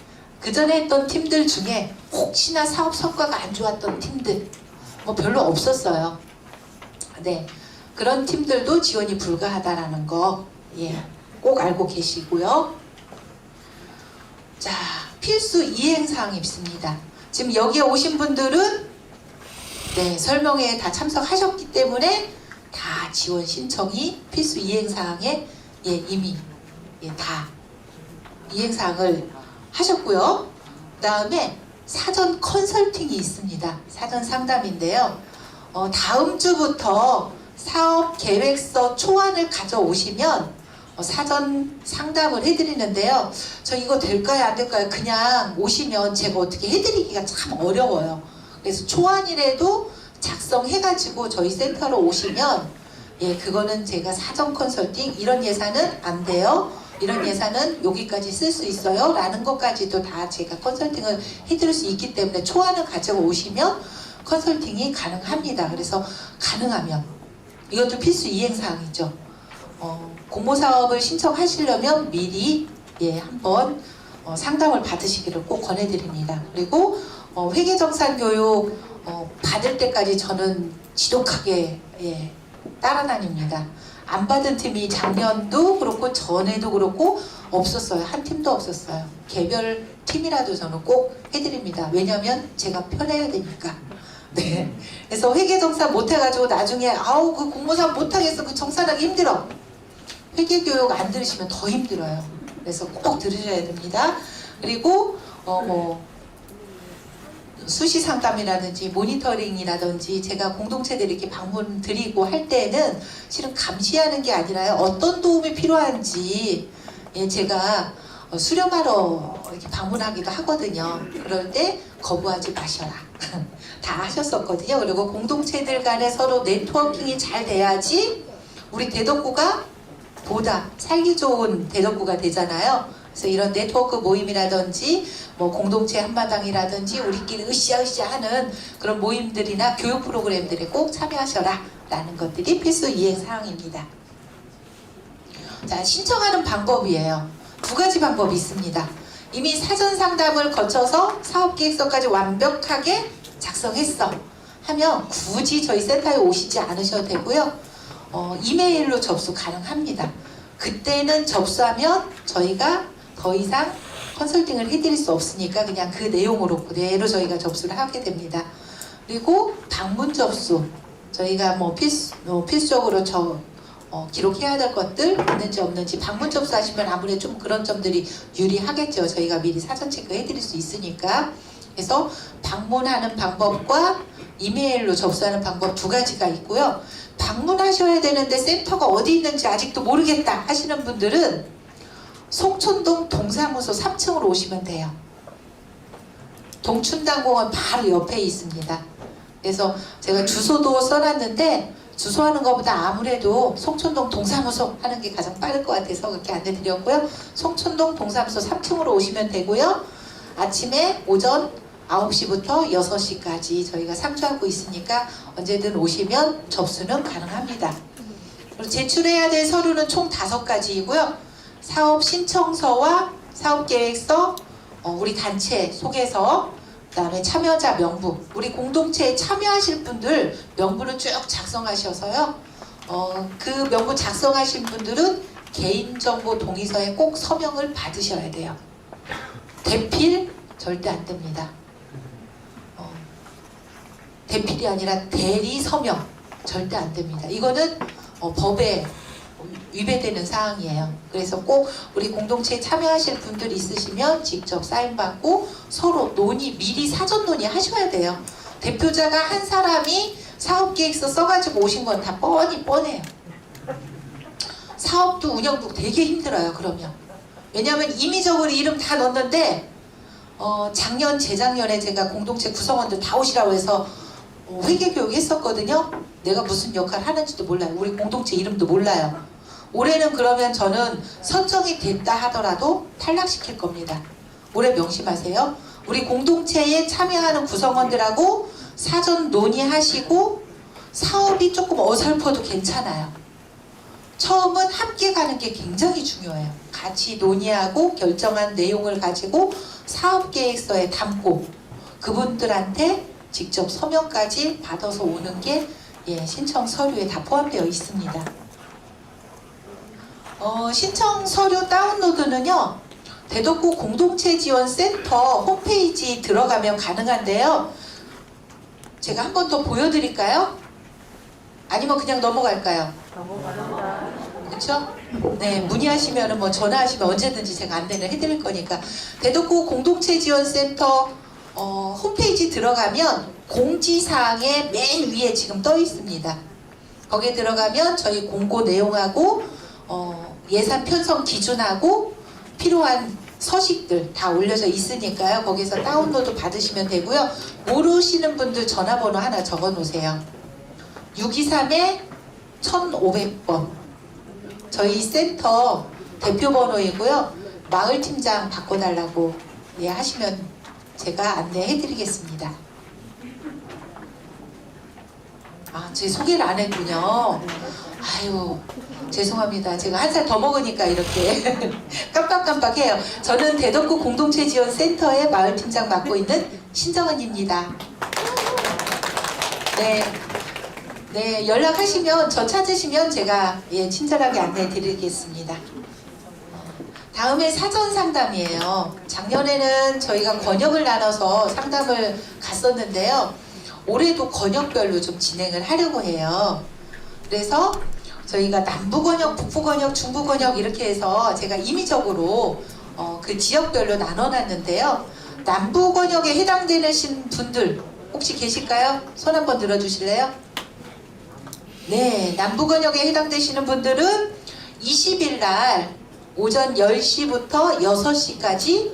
그 전에 했던 팀들 중에 혹시나 사업 성과가 안 좋았던 팀들 별로 없었어요. 그런 팀들도 지원이 불가하다라는 거 꼭 알고 계시고요. 자, 필수 이행사항이 있습니다. 지금 여기에 오신 분들은 설명회에 다 참석하셨기 때문에 다 지원 신청이 필수 이행사항에 이미 다 이행사항을 하셨고요. 그 다음에 사전 컨설팅이 있습니다. 사전 상담인데요. 다음 주부터 사업 계획서 초안을 가져오시면 사전 상담을 해드리는데요. 저 이거 될까요? 안 될까요? 그냥 오시면 제가 어떻게 해드리기가 참 어려워요. 그래서 초안이라도 작성해가지고 저희 센터로 오시면 그거는 제가 사전 컨설팅 이런 예산은 안 돼요. 이런 예산은 여기까지 쓸 수 있어요. 라는 것까지도 다 제가 컨설팅을 해드릴 수 있기 때문에 초안을 가지고 오시면 컨설팅이 가능합니다. 그래서 가능하면 이것도 필수 이행사항이죠. 공모사업을 신청하시려면 미리 한번 상담을 받으시기를 꼭 권해드립니다. 그리고 회계정산교육 받을 때까지 저는 지독하게 따라다닙니다. 안 받은 팀이 작년도 그렇고 전에도 그렇고 없었어요. 한 팀도 없었어요. 개별 팀이라도 저는 꼭 해드립니다. 왜냐면 제가 편해야 되니까. 네. 그래서 회계정산 못해가지고 나중에 아우 그 공모사 못하겠어. 그 정산하기 힘들어. 회계교육 안 들으시면 더 힘들어요. 그래서 꼭 들으셔야 됩니다. 그리고 수시 상담이라든지 모니터링이라든지 제가 공동체들 이렇게 방문 드리고 할 때는 실은 감시하는 게 아니라요. 어떤 도움이 필요한지 제가 수렴하러 이렇게 방문하기도 하거든요. 그럴 때 거부하지 마셔라. 다 하셨었거든요. 그리고 공동체들 간에 서로 네트워킹이 잘 돼야지 우리 대덕구가 보다 살기 좋은 대덕구가 되잖아요. 그래서 이런 네트워크 모임이라든지 뭐 공동체 한마당이라든지 우리끼리 으쌰으쌰 하는 그런 모임들이나 교육 프로그램들에 꼭 참여하셔라 라는 것들이 필수 이행사항입니다. 자, 신청하는 방법이에요. 두 가지 방법이 있습니다. 이미 사전 상담을 거쳐서 사업계획서까지 완벽하게 작성했어 하면 굳이 저희 센터에 오시지 않으셔도 되고요. 이메일로 접수 가능합니다. 그때는 접수하면 저희가 더 이상 컨설팅을 해드릴 수 없으니까 그냥 그 내용으로 그대로 저희가 접수를 하게 됩니다. 그리고 방문 접수 저희가 뭐 필수적으로 기록해야 될 것들 있는지 없는지 방문 접수하시면 아무래도 좀 그런 점들이 유리하겠죠. 저희가 미리 사전 체크해 드릴 수 있으니까. 그래서 방문하는 방법과 이메일로 접수하는 방법 두 가지가 있고요. 방문하셔야 되는데 센터가 어디 있는지 아직도 모르겠다 하시는 분들은 송촌동 동사무소 3층으로 오시면 돼요. 동춘당공원 바로 옆에 있습니다. 그래서 제가 주소도 써놨는데 주소하는 것보다 아무래도 송촌동 동사무소 하는 게 가장 빠를 것 같아서 그렇게 안내드렸고요. 송촌동 동사무소 3층으로 오시면 되고요. 아침에 오전 9시부터 6시까지 저희가 상주하고 있으니까 언제든 오시면 접수는 가능합니다. 그리고 제출해야 될 서류는 총 5가지이고요. 사업 신청서와 사업계획서, 우리 단체 소개서, 그 다음에 참여자 명부, 우리 공동체에 참여하실 분들 명부를 쭉 작성하셔서요. 그 명부 작성하신 분들은 개인정보 동의서에 꼭 서명을 받으셔야 돼요. 대필 절대 안 됩니다. 대필이 아니라 대리 서명 절대 안 됩니다. 이거는 법에 위배되는 사항이에요. 그래서 꼭 우리 공동체에 참여하실 분들 있으시면 직접 사인받고 서로 미리 사전 논의하셔야 돼요. 대표자가 한 사람이 사업계획서 써가지고 오신 건 다 뻔해요. 사업도 운영도 되게 힘들어요. 그러면 왜냐하면 임의적으로 이름 다 넣었는데 작년 재작년에 제가 공동체 구성원들 다 오시라고 해서 회계교육 했었거든요. 내가 무슨 역할 하는지도 몰라요. 우리 공동체 이름도 몰라요. 올해는 그러면 저는 선정이 됐다 하더라도 탈락시킬 겁니다. 올해 명심하세요. 우리 공동체에 참여하는 구성원들하고 사전 논의하시고 사업이 조금 어설퍼도 괜찮아요. 처음은 함께 가는 게 굉장히 중요해요. 같이 논의하고 결정한 내용을 가지고 사업계획서에 담고 그분들한테 직접 서명까지 받아서 오는 게 신청 서류에 다 포함되어 있습니다. 신청 서류 다운로드는요. 대덕구 공동체지원센터 홈페이지 들어가면 가능한데요. 제가 한 번 더 보여드릴까요? 아니면 그냥 넘어갈까요? 그렇죠? 네, 문의하시면 뭐 전화하시면 언제든지 제가 안내를 해드릴 거니까. 대덕구 공동체지원센터 홈페이지 들어가면 공지사항의 맨 위에 지금 떠 있습니다. 거기에 들어가면 저희 공고 내용하고 예산 편성 기준하고 필요한 서식들 다 올려져 있으니까요. 거기서 다운로드 받으시면 되고요. 모르시는 분들 전화번호 하나 적어 놓으세요. 623-1500번 저희 센터 대표번호이고요. 마을팀장 바꿔달라고 하시면 제가 안내해 드리겠습니다. 제 소개를 안 했군요. 아유, 죄송합니다. 제가 한 살 더 먹으니까 이렇게 깜빡깜빡해요. 저는 대덕구 공동체지원센터의 마을팀장 맡고 있는 신정은입니다. 네. 네, 연락하시면 저 찾으시면 제가 친절하게 안내해 드리겠습니다. 다음에 사전 상담이에요. 작년에는 저희가 권역을 나눠서 상담을 갔었는데요. 올해도 권역별로 좀 진행을 하려고 해요. 그래서 저희가 남부 권역, 북부 권역, 중부 권역 이렇게 해서 제가 임의적으로 그 지역별로 나눠놨는데요. 남부 권역에 해당되는 분들 혹시 계실까요? 손 한번 들어주실래요? 네, 남부 권역에 해당되시는 분들은 20일 날 오전 10시부터 6시까지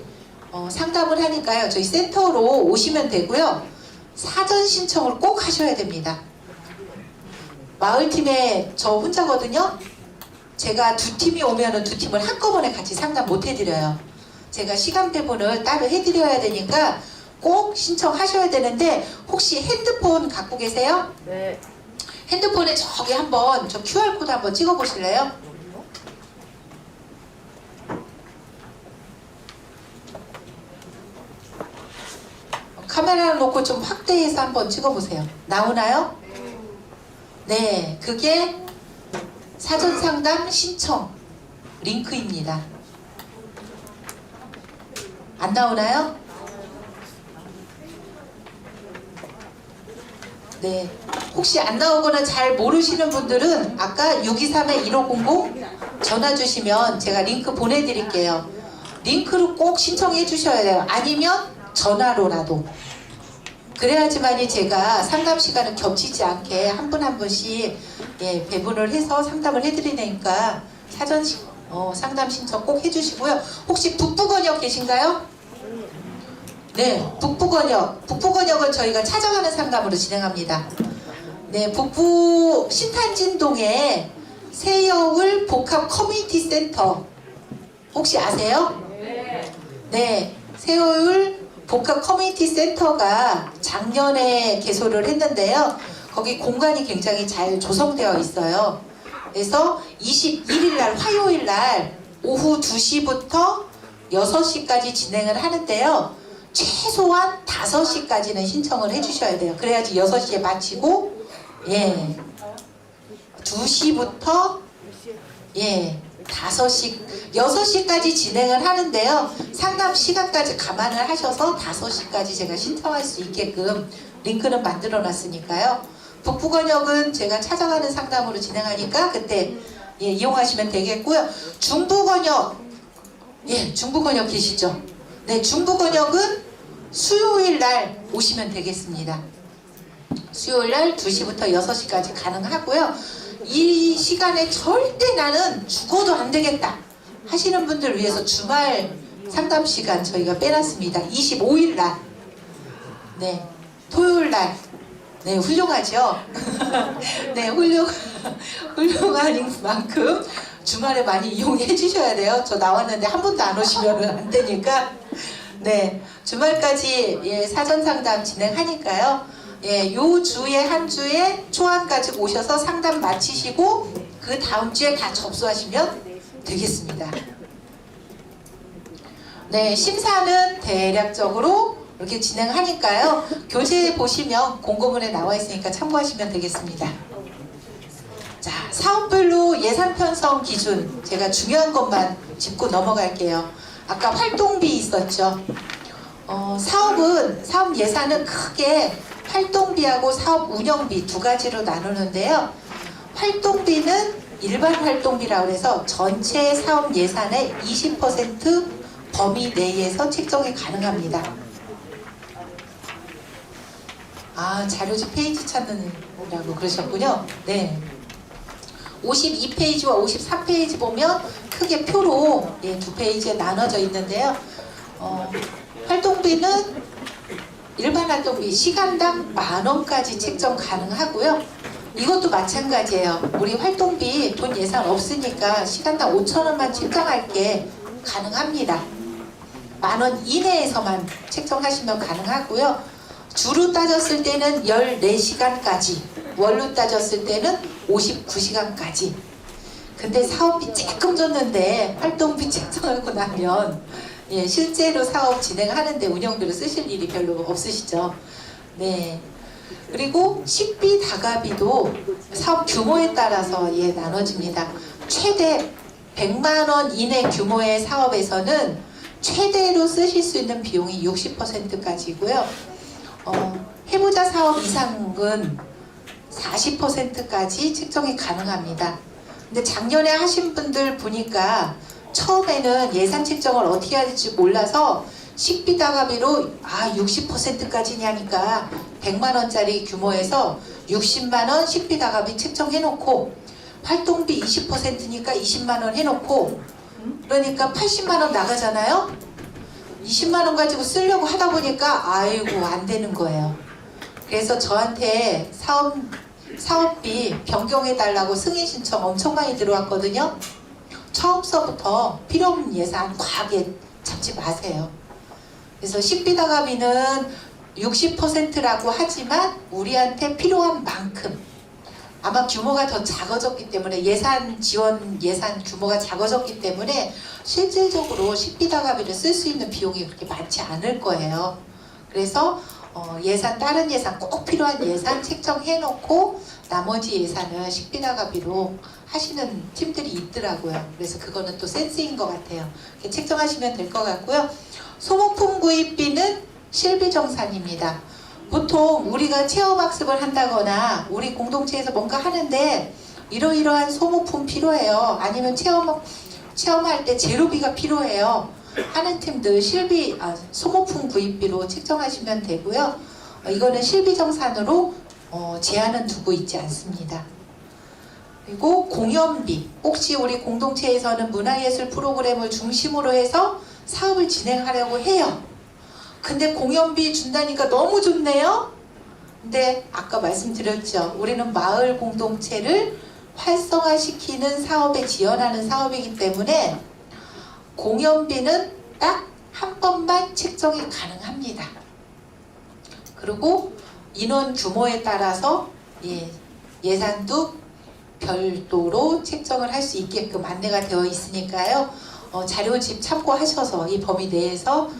상담을 하니까요. 저희 센터로 오시면 되고요. 사전 신청을 꼭 하셔야 됩니다. 마을팀에 저 혼자거든요. 제가 두 팀이 오면은 두 팀을 한꺼번에 같이 상담 못 해드려요. 제가 시간 배분을 따로 해드려야 되니까 꼭 신청하셔야 되는데 혹시 핸드폰 갖고 계세요? 네. 핸드폰에 저기 한번 저 QR코드 한번 찍어 보실래요? 카메라를 놓고 좀 확대해서 한번 찍어 보세요. 나오나요? 네, 그게 사전 상담 신청 링크입니다. 안 나오나요? 네. 혹시 안 나오거나 잘 모르시는 분들은 아까 623-1500 전화 주시면 제가 링크 보내드릴게요. 링크로 꼭 신청해 주셔야 돼요. 아니면 전화로라도. 그래야지만이 제가 상담 시간은 겹치지 않게 한 분 한 분씩 배분을 해서 상담을 해드리니까 사전 상담 신청 꼭 해주시고요. 혹시 북부 권역 계신가요? 네, 북부 권역은 저희가 찾아가는 상담으로 진행합니다. 네, 북부 신탄진동에 새여울 복합 커뮤니티 센터 혹시 아세요? 네, 새여울 복합 커뮤니티 센터가 작년에 개소를 했는데요. 거기 공간이 굉장히 잘 조성되어 있어요. 그래서 21일 날 화요일 날 오후 2시부터 6시까지 진행을 하는데요. 최소한 5시까지는 신청을 해주셔야 돼요. 그래야지 6시에 마치고 2시부터 6시까지 진행을 하는데요. 상담 시간까지 감안을 하셔서 5시까지 제가 신청할 수 있게끔 링크는 만들어 놨으니까요. 북부 권역은 제가 찾아가는 상담으로 진행하니까 그때 이용하시면 되겠고요. 중부 권역 중부 권역 계시죠? 네, 중부 권역은 수요일 날 오시면 되겠습니다. 수요일 날 2시부터 6시까지 가능하고요. 이 시간에 절대 나는 죽어도 안 되겠다 하시는 분들 위해서 주말 상담 시간 저희가 빼놨습니다. 25일 날. 네, 토요일 날. 네, 훌륭하죠? 네, 훌륭한 만큼 주말에 많이 이용해 주셔야 돼요. 저 나왔는데 한 번도 안 오시면 안 되니까. 네, 주말까지 사전 상담 진행하니까요. 요 주에 한 주에 초안 가지고 오셔서 상담 마치시고 그 다음 주에 다 접수하시면 되겠습니다. 네, 심사는 대략적으로 이렇게 진행하니까요. 교재 보시면 공고문에 나와 있으니까 참고하시면 되겠습니다. 자, 사업별로 예산 편성 기준 제가 중요한 것만 짚고 넘어갈게요. 아까 활동비 있었죠. 사업 예산은 크게 활동비하고 사업 운영비 두 가지로 나누는데요. 활동비는 일반 활동비라고 해서 전체 사업 예산의 20% 범위 내에서 책정이 가능합니다. 아, 자료집 페이지 찾느라고 그러셨군요. 네. 52페이지와 53페이지 보면 크게 표로 두 페이지에 나눠져 있는데요. 활동비는 일반 활동비 시간당 10,000원까지 책정 가능하고요. 이것도 마찬가지예요. 우리 활동비 돈 예산 없으니까 시간당 5,000원만 책정할게 가능합니다. 10,000원 이내에서만 책정하시면 가능하고요. 주로 따졌을 때는 14시간까지, 월로 따졌을 때는 59시간까지. 근데 사업비 조금 줬는데 활동비 책정하고 나면 실제로 사업 진행하는데 운영비로 쓰실 일이 별로 없으시죠. 네. 그리고 식비 다가비도 사업 규모에 따라서 나눠집니다. 최대 100만 원 이내 규모의 사업에서는 최대로 쓰실 수 있는 비용이 60%까지고요. 해보자 사업 이상은 40%까지 책정이 가능합니다. 근데 작년에 하신 분들 보니까 처음에는 예산 책정을 어떻게 해야 될지 몰라서 식비 다가비로 60%까지냐니까 100만 원짜리 규모에서 60만 원 식비 다가비 책정해 놓고 활동비 20%니까 20만 원 해놓고 그러니까 80만 원 나가잖아요. 20만 원 가지고 쓰려고 하다 보니까 아이고 안 되는 거예요. 그래서 저한테 사업비 변경해 달라고 승인 신청 엄청 많이 들어왔거든요. 처음서부터 필요 없는 예산 과하게 잡지 마세요. 그래서 식비 다가비는 60%라고 하지만 우리한테 필요한 만큼 아마 규모가 더 작아졌기 때문에 예산 규모가 작아졌기 때문에 실질적으로 식비 다가비를 쓸 수 있는 비용이 그렇게 많지 않을 거예요. 그래서 다른 예산 꼭 필요한 예산 책정해 놓고 나머지 예산은 식비 다가비로 하시는 팀들이 있더라고요. 그래서 그거는 또 센스인 것 같아요. 이렇게 책정하시면 될 것 같고요. 소모품 구입비는 실비정산입니다. 보통 우리가 체험학습을 한다거나 우리 공동체에서 뭔가 하는데 이러이러한 소모품 필요해요. 아니면 체험할 때 재료비가 필요해요. 하는 팀들 소모품 구입비로 책정하시면 되고요. 이거는 실비정산으로 제한은 두고 있지 않습니다. 그리고 공연비, 혹시 우리 공동체에서는 문화예술 프로그램을 중심으로 해서 사업을 진행하려고 해요. 근데 공연비 준다니까 너무 좋네요. 근데 아까 말씀드렸죠. 우리는 마을 공동체를 활성화시키는 사업에 지원하는 사업이기 때문에 공연비는 딱 한 번만 책정이 가능합니다. 그리고 인원 규모에 따라서 예산도 별도로 책정을 할 수 있게끔 안내가 되어 있으니까요. 자료집 참고하셔서 이 범위 내에서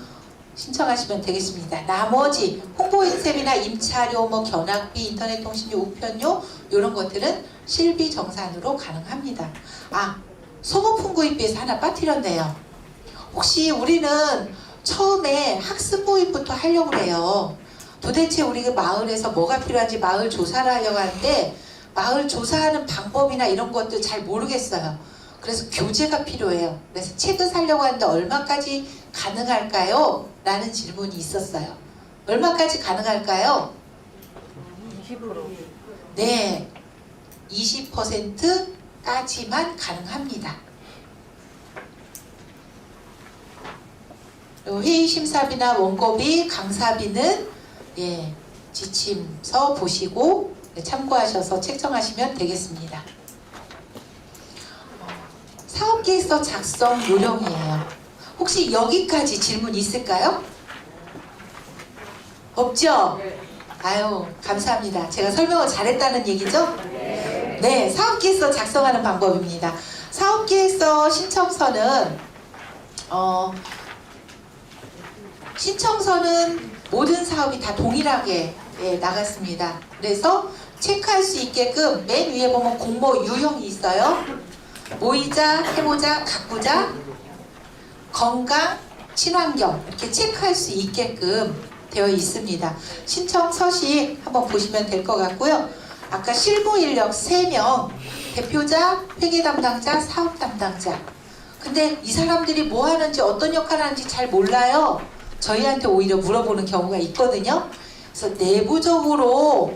신청하시면 되겠습니다. 나머지 홍보인셈이나 임차료, 견학비, 인터넷 통신료, 우편료 이런 것들은 실비정산으로 가능합니다. 소모품 구입비에서 하나 빠뜨렸네요. 혹시 우리는 처음에 학습 모임부터 하려고 해요. 도대체 우리 마을에서 뭐가 필요한지 마을 조사를 하려고 하는데 마을 조사하는 방법이나 이런 것도 잘 모르겠어요. 그래서 교재가 필요해요. 그래서 책을 사려고 하는데 얼마까지 가능할까요? 라는 질문이 있었어요. 얼마까지 가능할까요? 20%. 네, 20%까지만 가능합니다. 그리고 회의심사비나 원고비, 강사비는 지침서 보시고 참고하셔서 책정하시면 되겠습니다. 사업계획서 작성 요령이에요. 혹시 여기까지 질문 있을까요? 없죠? 아유, 감사합니다. 제가 설명을 잘했다는 얘기죠? 네, 사업계획서 작성하는 방법입니다. 사업계획서 신청서는 모든 사업이 다 동일하게 나갔습니다. 그래서 체크할 수 있게끔 맨 위에 보면 공모 유형이 있어요. 모이자, 해보자, 가꾸자, 건강, 친환경 이렇게 체크할 수 있게끔 되어 있습니다. 신청 서식 한번 보시면 될 것 같고요. 아까 실무 인력 3명, 대표자, 회계 담당자, 사업 담당자. 근데 이 사람들이 뭐 하는지 어떤 역할을 하는지 잘 몰라요. 저희한테 오히려 물어보는 경우가 있거든요. 그래서 내부적으로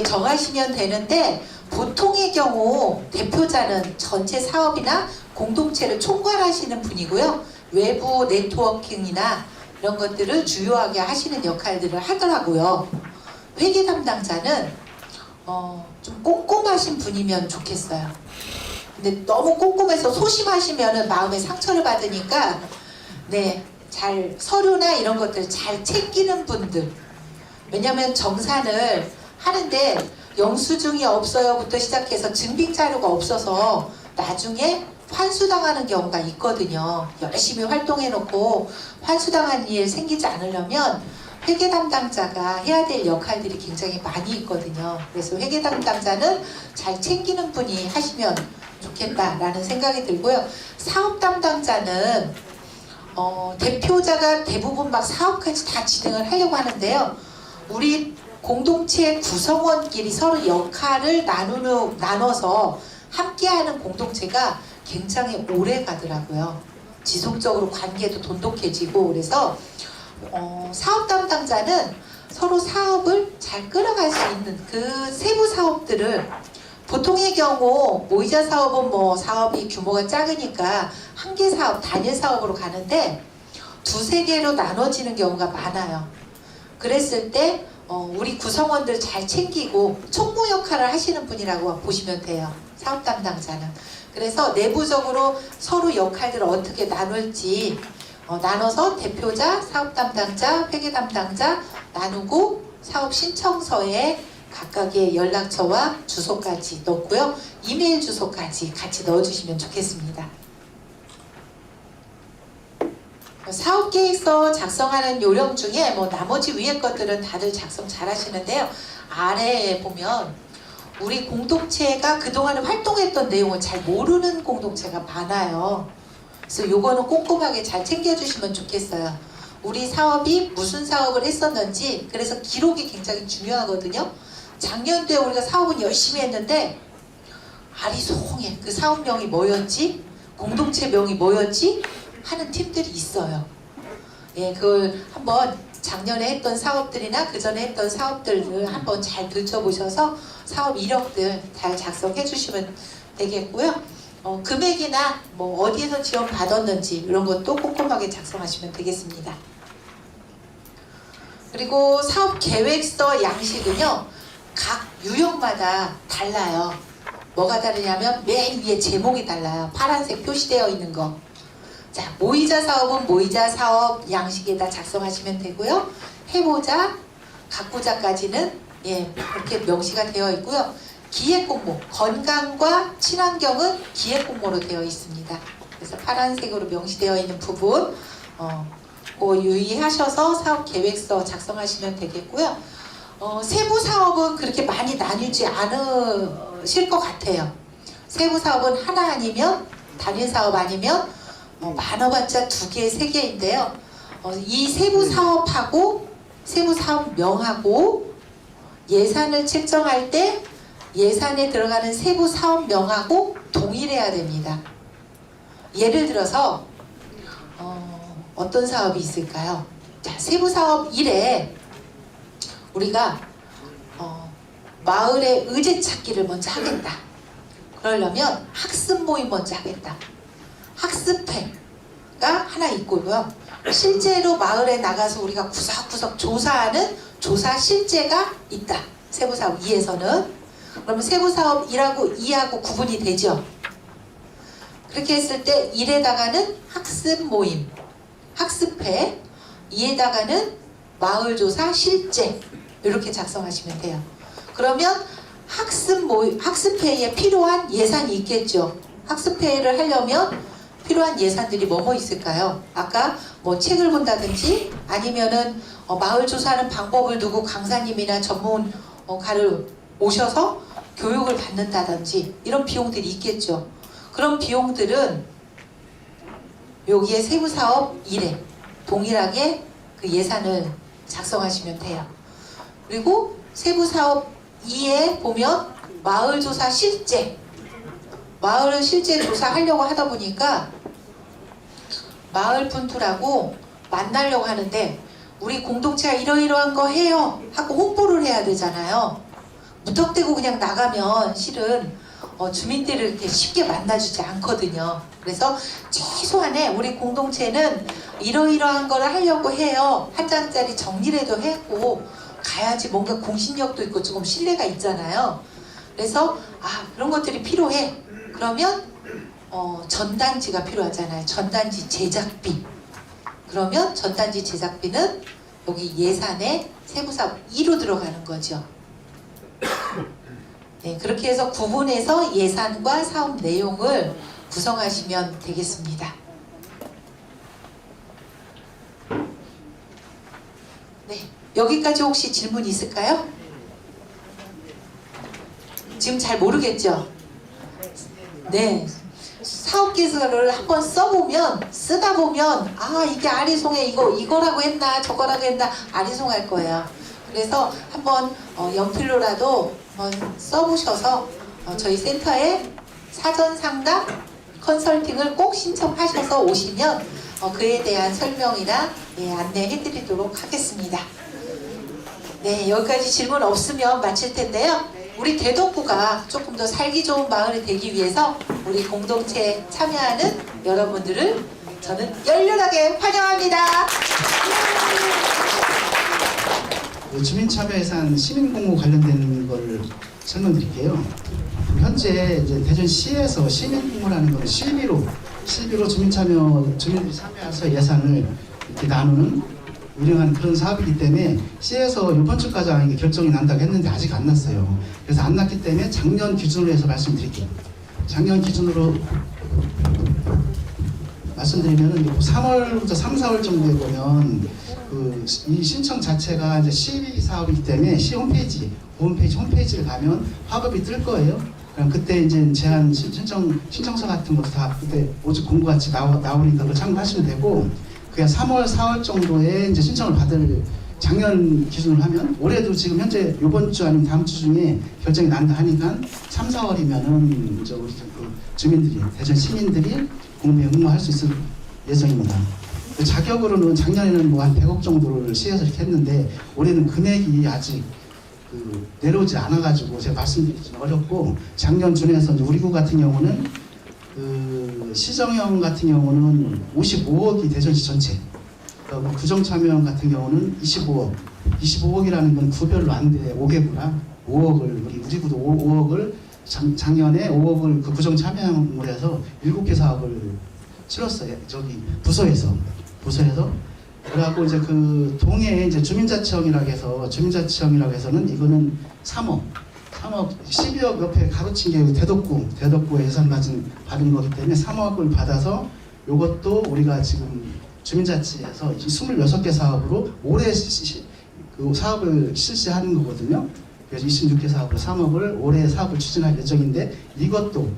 정하시면 되는데 보통의 경우 대표자는 전체 사업이나 공동체를 총괄하시는 분이고요. 외부 네트워킹이나 이런 것들을 주요하게 하시는 역할들을 하더라고요. 회계 담당자는 좀 꼼꼼하신 분이면 좋겠어요. 근데 너무 꼼꼼해서 소심하시면 마음에 상처를 받으니까 잘 서류나 이런 것들 잘 챙기는 분들. 왜냐하면 정산을 하는데 영수증이 없어요부터 시작해서 증빙 자료가 없어서 나중에 환수당하는 경우가 있거든요. 열심히 활동해놓고 환수당한 일 생기지 않으려면 회계 담당자가 해야 될 역할들이 굉장히 많이 있거든요. 그래서 회계 담당자는 잘 챙기는 분이 하시면 좋겠다라는 생각이 들고요. 사업 담당자는 대표자가 대부분 막 사업까지 다 진행을 하려고 하는데요. 우리 공동체 구성원끼리 서로 역할을 나눠서 함께하는 공동체가 굉장히 오래 가더라고요. 지속적으로 관계도 돈독해지고 그래서 사업 담당자는 서로 사업을 잘 끌어갈 수 있는 그 세부 사업들을 보통의 경우 모이자 사업은 뭐 사업이 규모가 작으니까 한 개 사업, 단일 사업으로 가는데 두세 개로 나눠지는 경우가 많아요. 그랬을 때 우리 구성원들 잘 챙기고 총무 역할을 하시는 분이라고 보시면 돼요. 사업 담당자는. 그래서 내부적으로 서로 역할들을 어떻게 나눌지 나눠서 대표자, 사업 담당자, 회계 담당자 나누고 사업 신청서에 각각의 연락처와 주소까지 넣고요. 이메일 주소까지 같이 넣어주시면 좋겠습니다. 사업계획서 작성하는 요령 중에 뭐 나머지 위에 것들은 다들 작성 잘 하시는데요. 아래에 보면 우리 공동체가 그동안 활동했던 내용을 잘 모르는 공동체가 많아요. 그래서 요거는 꼼꼼하게 잘 챙겨주시면 좋겠어요. 우리 사업이 무슨 사업을 했었는지, 그래서 기록이 굉장히 중요하거든요. 작년도에 우리가 사업은 열심히 했는데 아리송해 그 사업명이 뭐였지? 공동체명이 뭐였지? 하는 팀들이 있어요. 예, 그걸 한번 작년에 했던 사업들이나 그 전에 했던 사업들을 한번 잘 들춰보셔서 사업 이력들 잘 작성해 주시면 되겠고요. 금액이나 뭐 어디에서 지원 받았는지 이런 것도 꼼꼼하게 작성하시면 되겠습니다. 그리고 사업 계획서 양식은요, 각 유형마다 달라요. 뭐가 다르냐면 맨 위에 제목이 달라요. 파란색 표시되어 있는 거. 자, 모이자 사업은 모이자 사업 양식에다 작성하시면 되고요. 해보자, 가꾸자까지는 그렇게 명시가 되어 있고요. 기획 공모, 건강과 친환경은 기획 공모로 되어 있습니다. 그래서 파란색으로 명시되어 있는 부분 그거 유의하셔서 사업 계획서 작성하시면 되겠고요. 세부 사업은 그렇게 많이 나뉘지 않으실 것 같아요. 세부 사업은 하나 아니면 단일 사업 아니면 많아봤자 2개, 3개인데요. 이 세부 사업하고 세부 사업명하고 예산을 책정할 때 예산에 들어가는 세부 사업명하고 동일해야 됩니다. 예를 들어서 어떤 사업이 있을까요? 자, 세부 사업 1에 우리가 마을의 의제 찾기를 먼저 하겠다. 그러려면 학습 모임 먼저 하겠다. 학습회가 하나 있고요. 실제로 마을에 나가서 우리가 구석구석 조사하는 조사 실제가 있다. 세부사업 2에서는. 그러면 세부사업 1하고 2하고 구분이 되죠. 그렇게 했을 때 1에다가는 학습 모임, 학습회, 2에다가는 마을조사 실제 이렇게 작성하시면 돼요. 그러면 학습회에 필요한 예산이 있겠죠. 학습회를 하려면 필요한 예산들이 뭐뭐 있을까요? 아까 뭐 책을 본다든지 아니면은 마을 조사하는 방법을 두고 강사님이나 전문가를 오셔서 교육을 받는다든지 이런 비용들이 있겠죠. 그런 비용들은 여기에 세부사업 1에 동일하게 그 예산을 작성하시면 돼요. 그리고 세부사업 2에 보면 마을조사 실제, 마을을 실제 조사하려고 하다 보니까 마을 분들하고 만나려고 하는데 우리 공동체가 이러이러한 거 해요 하고 홍보를 해야 되잖아요. 무턱대고 그냥 나가면 실은 주민들을 이렇게 쉽게 만나주지 않거든요. 그래서 최소한의 우리 공동체는 이러이러한 거를 하려고 해요. 한 장짜리 정리라도 했고 가야지 뭔가 공신력도 있고 조금 신뢰가 있잖아요. 그래서 그런 것들이 필요해. 그러면 전단지가 필요하잖아요. 전단지 제작비. 그러면 전단지 제작비는 여기 예산에 세부사업 2로 들어가는 거죠. 네, 그렇게 해서 구분해서 예산과 사업 내용을 구성하시면 되겠습니다. 네. 여기까지 혹시 질문 있을까요? 지금 잘 모르겠죠? 네. 사업계획서를 한번 쓰다 보면 아 이게 아리송해 이거라고 했나 저거라고 했나 아리송할 거예요. 그래서 한번 연필로라도 한번 써보셔서 저희 센터에 사전 상담 컨설팅을 꼭 신청하셔서 오시면 그에 대한 설명이나 안내해드리도록 하겠습니다. 네, 여기까지 질문 없으면 마칠 텐데요. 우리 대덕구가 조금 더 살기 좋은 마을이 되기 위해서 우리 공동체에 참여하는 여러분들을 저는 열렬하게 환영합니다. 주민참여예산 시민공모 관련된 걸 설명드릴게요. 현재 이제 대전시에서 시민공모라는 건 실비로 주민들이 참여해서 예산을 이렇게 나누는 운영하는 그런 사업이기 때문에 시에서 이번 주까지 이게 결정이 난다고 했는데 아직 안 났어요. 그래서 안 났기 때문에 작년 기준으로 해서 말씀드릴게요. 작년 기준으로 말씀드리면은 3월부터 3, 4월 정도에 보면 이 신청 자체가 이제 시 사업이기 때문에 시 홈페이지를 가면 화급이 뜰 거예요. 그럼 그때 이제 제한 신청서 같은 것도 다 그때 오직 공고같이 나오니까 그걸 참고하시면 되고, 그냥 3월, 4월 정도에 이제 신청을 받을 작년 기준으로 하면 올해도 지금 현재 이번 주 아니면 다음 주 중에 결정이 난다 하니까 3, 4월이면은 이제 우리 주민들이 대전 시민들이 공모에 응모할 수 있을 예정입니다. 그 자격으로는 작년에는 뭐 한 100억 정도를 시에서 이렇게 했는데 올해는 금액이 아직 내려오지 않아가지고 제가 말씀드리기는 어렵고, 작년 준해서 우리 구 같은 경우는 시정형 같은 경우는 55억이 대전시 전체, 구정참여형 같은 경우는 25억이라는 건 구별로 안 돼. 5개구나. 5억을 우리 구도 5억을 작년에 5억을 그 구정참여형으로 해서 7개 사업을 치렀어요. 저기 부서에서. 그래갖고 이제 그 동해에 이제 주민자치형이라고 해서는 이거는 3억 12억 옆에 가로친 게 대덕구에 예산 받은 거기 때문에 3억을 받아서 요것도 우리가 지금 주민자치에서 26개 사업으로 올해 그 사업을 실시하는 거거든요. 그래서 26개 사업으로 3억을 올해 사업을 추진할 예정인데, 이것도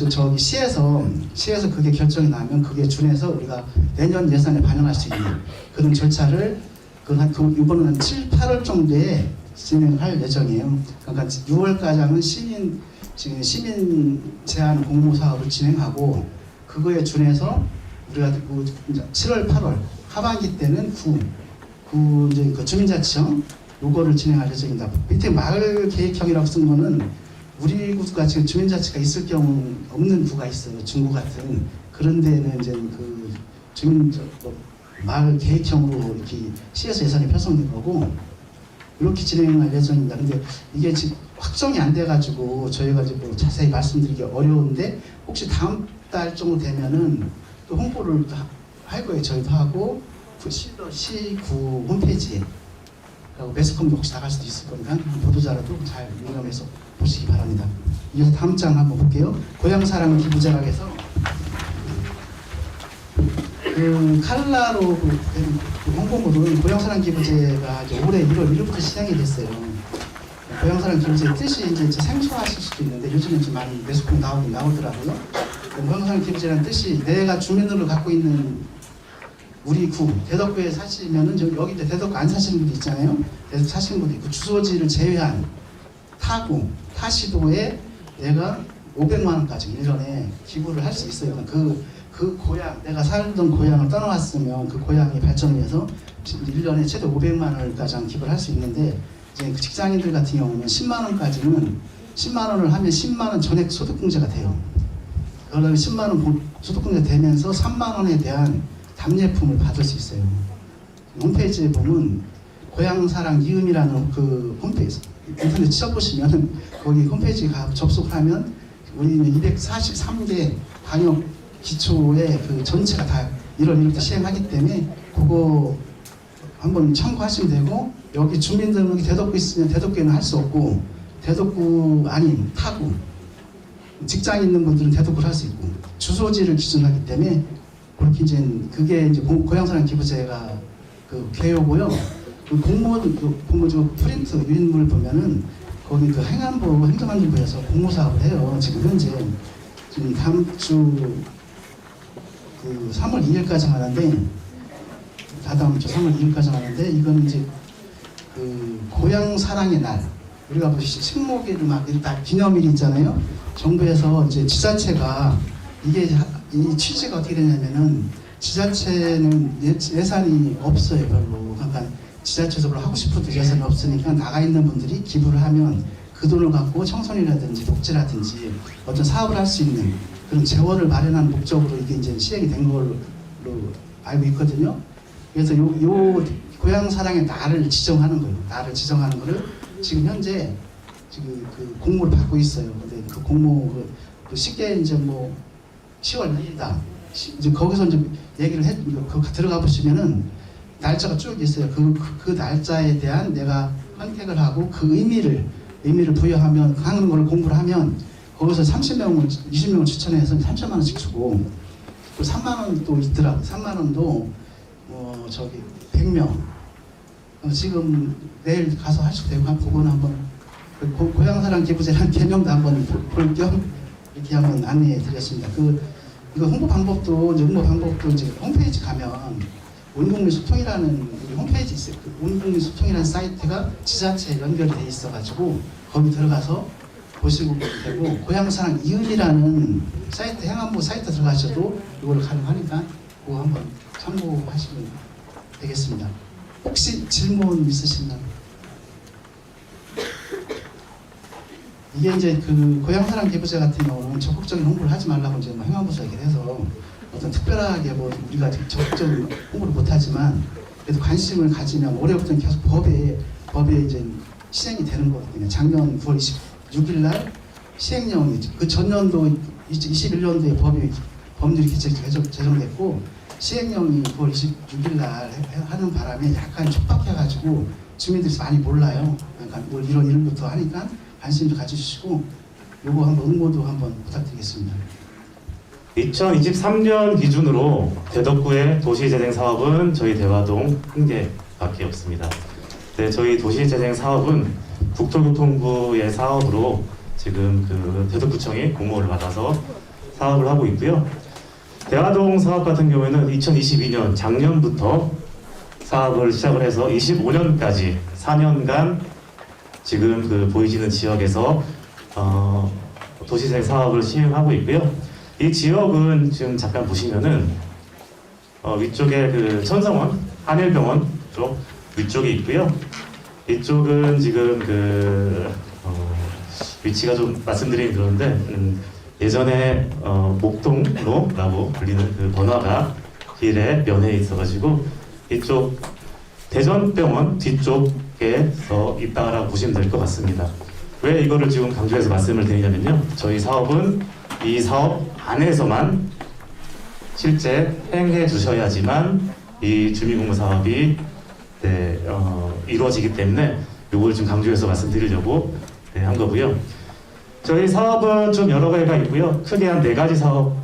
저기 시에서 그게 결정이 나면 그게 준해서 우리가 내년 예산에 반영할 수 있는 그런 절차를 이번은 한 7, 8월 정도에 진행할 예정이에요. 그러니까 6월까지는 시민 제한 공모 사업을 진행하고, 그거에 준해서 우리가 7월, 8월 하반기 때는 이제 그 주민자치형 요거를 진행할 예정입니다. 밑에 마을 계획형이라고 쓴 거는 우리 구가 지금 주민자치가 있을 경우 없는 구가 있어요. 중구 같은 그런 데는 이제 그 마을 계획형으로 이렇게 시에서 예산이 편성된 거고, 이렇게 진행할 예정입니다. 근데 이게 지금 확정이 안 돼가지고 저희가 지금 자세히 말씀드리기 어려운데, 혹시 다음 달 정도 되면은 또 홍보를 할 거예요. 저희도 하고 시구 홈페이지에, 그리고 매스컴도 혹시 나갈 수도 있을 거니까 보도자료도 잘 유념해서 보시기 바랍니다. 이어서 다음 장 한번 볼게요. 고향사랑 기부제라고 해서 그 칼라로 된 홍보물은 고향사랑 기부제가 이제 올해 1월 1일부터 시작이 됐어요. 고향사랑 기부제의 뜻이 이제 생소하실 수도 있는데 요즘은 좀 많이 매스컴 나오더라고요. 고향사랑 기부제라는 뜻이 내가 주민으로 갖고 있는 우리 구, 대덕구에 사시면은 여기 이제 대덕구 안 사시는 분들 있잖아요. 대덕구 사시는 분들 있고, 주소지를 제외한 타 시도에 내가 500만 원까지 1년에 기부를 할 수 있어요. 그 고향, 내가 살던 고향을 떠나왔으면 그 고향이 발전을 위해서 1년에 최대 500만 원까지 기부를 할 수 있는데, 이제 그 직장인들 같은 경우는 10만 원까지는 10만 원을 하면 10만 원 전액 소득공제가 돼요. 그러면 10만 원 소득공제 되면서 3만 원에 대한 답례품을 받을 수 있어요. 홈페이지에 보면 고향사랑 이음이라는 그 홈페이지 인터넷 쳐보시면 거기 홈페이지 가 접속하면 우리는 243개 방역 기초의 그 전체가 다 1월 1일부터 시행하기 때문에 그거 한번 참고하시면 되고, 여기 주민등록이 대덕구 있으면 대덕구에는 할 수 없고, 대덕구 아닌 타구 직장 있는 분들은 대덕구를 할 수 있고, 주소지를 기준하기 때문에 그렇게 이제 그게 이제 고향사랑 기부제가 그 개요고요. 그 공무원 공무원 프린트 유인물 보면은 거기 그 행안부 행정안전부에서 공모 사업을 해요. 지금 현재 지금 다음 주 그 3월 2일까지 하는데 다다음 주 3월 2일까지 하는데 이거는 이제 그 고향 사랑의 날 우리가 보시 식목일 막 일단 기념일이 있잖아요. 정부에서 이제 지자체가 이게 이 취지가 어떻게 되냐면은 지자체는 예산이 없어요 별로. 그러니까 지자체적으로 하고 싶어도 예산이 없으니까 나가 있는 분들이 기부를 하면 그 돈을 갖고 청소년이라든지 복지라든지 어떤 사업을 할 수 있는 그런 재원을 마련하는 목적으로 이게 이제 시행이 된 걸로 알고 있거든요. 그래서 요 고향 사랑의 날을 지정하는 거예요. 날을 지정하는 거를 지금 현재 지금 그 공모를 받고 있어요. 근데 그 공모 그 쉽게 이제 뭐 10월 2일이다. 이제 거기서 이제 얘기를 해 들어가 보시면은 날짜가 쭉 있어요. 그 날짜에 대한 내가 선택을 하고 그 의미를 부여하면 하는 걸 공부를 하면 거기서 30명을 20명을 추천해서 3천만 원씩 주고 또 3만 원 또 있더라고. 3만 원도 저기 100명 지금 내일 가서 하셔도 되고 그거는 한번 고향사랑 기부제라는 개명도 한번 볼 겸 이렇게 한번 안내해 드렸습니다. 이거 홍보 방법도 이제 홈페이지 가면 온국민 소통이라는 우리 홈페이지 있어요. 그 온국민 소통이라는 사이트가 지자체에 연결이 돼 있어가지고 거기 들어가서 보시고 되고 고향사랑 이은이라는 사이트 행안부 사이트 들어가셔도 이걸 가능하니까 그거 한번 참고하시면 되겠습니다. 혹시 질문 있으신가요? 이게 이제 그 고향사랑 기부제 같은 경우는 적극적인 홍보를 하지 말라고 이제 뭐 행안부에서 얘기를 해서 어떤 특별하게 뭐 우리가 적극적인 홍보를 못하지만 그래도 관심을 가지면 올해부터 계속 법에 이제 시행이 되는 거거든요. 작년 9월 26일 날 시행령이 그 전년도 21년도에 법률이 제정됐고 시행령이 9월 26일 날 하는 바람에 약간 촉박해가지고 주민들이 많이 몰라요. 그러니까 올 1월 1일부터 하니까 관심 좀 가져주시고 요거 한번 응모도 한번 부탁드리겠습니다. 2023년 기준으로 대덕구의 도시재생 사업은 저희 대화동 한 개밖에 없습니다. 네, 저희 도시재생 사업은 국토교통부의 사업으로 지금 그 대덕구청이 공모를 받아서 사업을 하고 있고요. 대화동 사업 같은 경우에는 2022년 작년부터 사업을 시작을 해서 25년까지 4년간 지금 그 보이지는 지역에서 도시재생 사업을 시행하고 있고요. 이 지역은 지금 잠깐 보시면은 위쪽에 그 천성원 한일병원 쪽 위쪽에 있고요. 이쪽은 지금 그 위치가 좀 말씀드리긴 그런데 예전에 목동로라고 불리는 그 번화가 길에 면에 있어가지고 이쪽 대전병원 뒤쪽에서 있다라고 보시면 될 것 같습니다. 왜 이거를 지금 강조해서 말씀을 드리냐면요. 저희 사업은 이 사업 안에서만 실제 행해 주셔야지만 이 주민공무 사업이 이루어지기 때문에 이걸 좀 강조해서 말씀드리려고 한 거고요. 저희 사업은 좀 여러 가지가 있고요. 크게 한 4가지 사업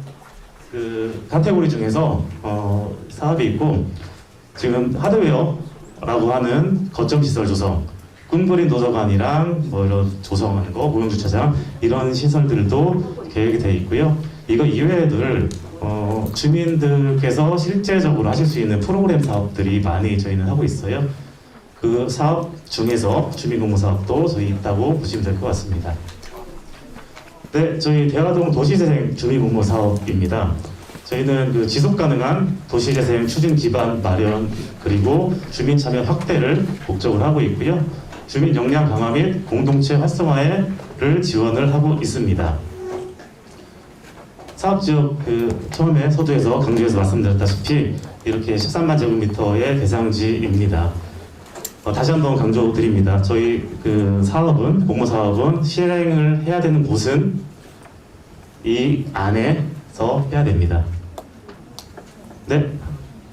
그 카테고리 중에서 사업이 있고 지금 하드웨어라고 하는 거점 시설 조성, 꿈그린 도서관이랑 뭐 이런 조성하는 거, 무용주차장 이런 시설들도 계획이 되어 있고요. 이거 이외에들 주민들께서 실제적으로 하실 수 있는 프로그램 사업들이 많이 저희는 하고 있어요. 그 사업 중에서 주민공무 사업도 저희 있다고 보시면 될 것 같습니다. 네, 저희 대화동 도시재생 주민공무 사업입니다. 저희는 그 지속가능한 도시재생 추진 기반 마련 그리고 주민 참여 확대를 목적으로 하고 있고요. 주민 역량 강화 및 공동체 활성화를 지원을 하고 있습니다. 사업지역 그 처음에 서두에서 강조해서 말씀드렸다시피 이렇게 13만 제곱미터의 대상지입니다. 다시 한번 강조드립니다. 저희 그 사업은 공모 사업은 실행을 해야 되는 곳은 이 안에서 해야 됩니다. 네,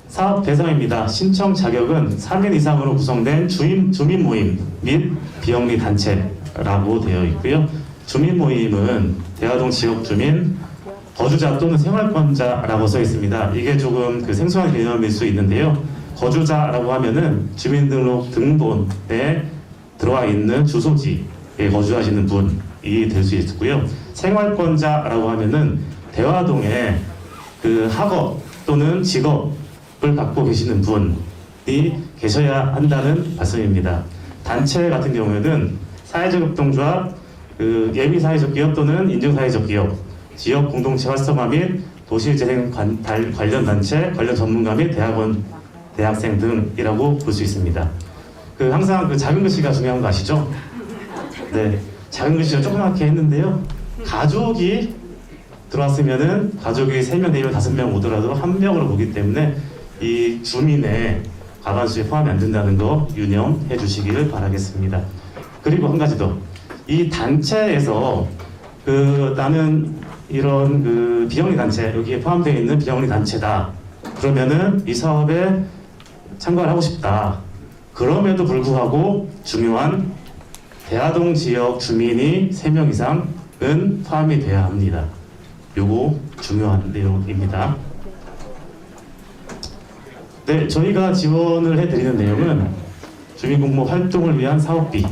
사업 대상입니다. 신청 자격은 3인 이상으로 구성된 주민 모임 및 비영리 단체라고 되어 있고요. 주민 모임은 대화동 지역 주민, 거주자 또는 생활권자라고 써 있습니다. 이게 조금 그 생소한 개념일 수 있는데요. 거주자라고 하면은 주민등록 등본에 들어와 있는 주소지에 거주하시는 분이 될 수 있고요. 생활권자라고 하면은 대화동에 그 학업 또는 직업을 갖고 계시는 분이 계셔야 한다는 말씀입니다. 단체 같은 경우에는 사회적 협동조합, 그 예비사회적 기업 또는 인증사회적 기업, 지역 공동체 활성화 및 도시재생 관련 단체, 관련 전문가 및 대학원, 대학생 등이라고 볼 수 있습니다. 그 항상 그 작은 글씨가 중요한 거 아시죠? 네, 작은 글씨가 조그맣게 했는데요. 가족이 들어왔으면은 가족이 3명, 4명, 5명 오더라도 한 명으로 보기 때문에 이 주민의 과반수에 포함이 안 된다는 거 유념해 주시기를 바라겠습니다. 그리고 한 가지 더. 이 단체에서 그 나는 이런 그 비영리 단체, 여기에 포함되어 있는 비영리 단체다. 그러면은 이 사업에 참가를 하고 싶다. 그럼에도 불구하고 중요한 대하동 지역 주민이 3명 이상은 포함이 돼야 합니다. 요거 중요한 내용입니다. 네, 저희가 지원을 해드리는 내용은 주민공모 활동을 위한 사업비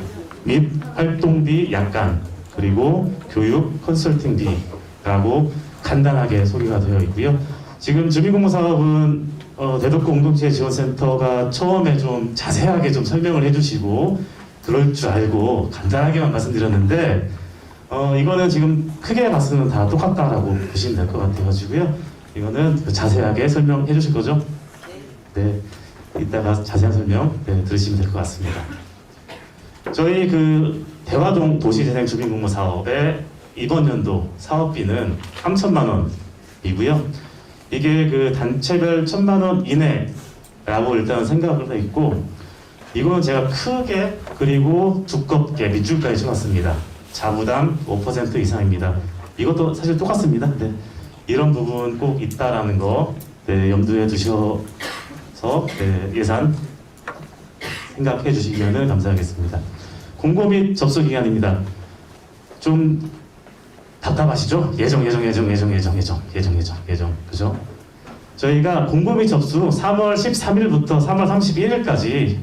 및 활동비 약관, 그리고 교육 컨설팅비라고 간단하게 소개가 되어 있고요. 지금 주민공모 사업은 대덕구 공동체지원센터가 처음에 좀 자세하게 좀 설명을 해주시고 그럴 줄 알고 간단하게만 말씀드렸는데 이거는 지금 크게 봤으면 다 똑같다라고 보시면 될 것 같아가지고요. 이거는 자세하게 설명해 주실 거죠? 네, 이따가 자세한 설명 들으시면 될 것 같습니다. 저희 그 대화동 도시재생 주민공모 사업의 이번 연도 사업비는 3천만 원이고요. 이게 그 단체별 1,000만 원 이내라고 일단 생각을 해 있고, 이거는 제가 크게 그리고 두껍게 밑줄까지 쳐놨습니다. 자부담 5% 이상입니다. 이것도 사실 똑같습니다. 네, 이런 부분 꼭 있다라는 거 염두에 두셔서 예산 생각해 주시면 감사하겠습니다. 공고 및 접수 기간입니다. 좀 답답하시죠? 예정, 그죠? 저희가 공고 및 접수 3월 13일부터 3월 31일까지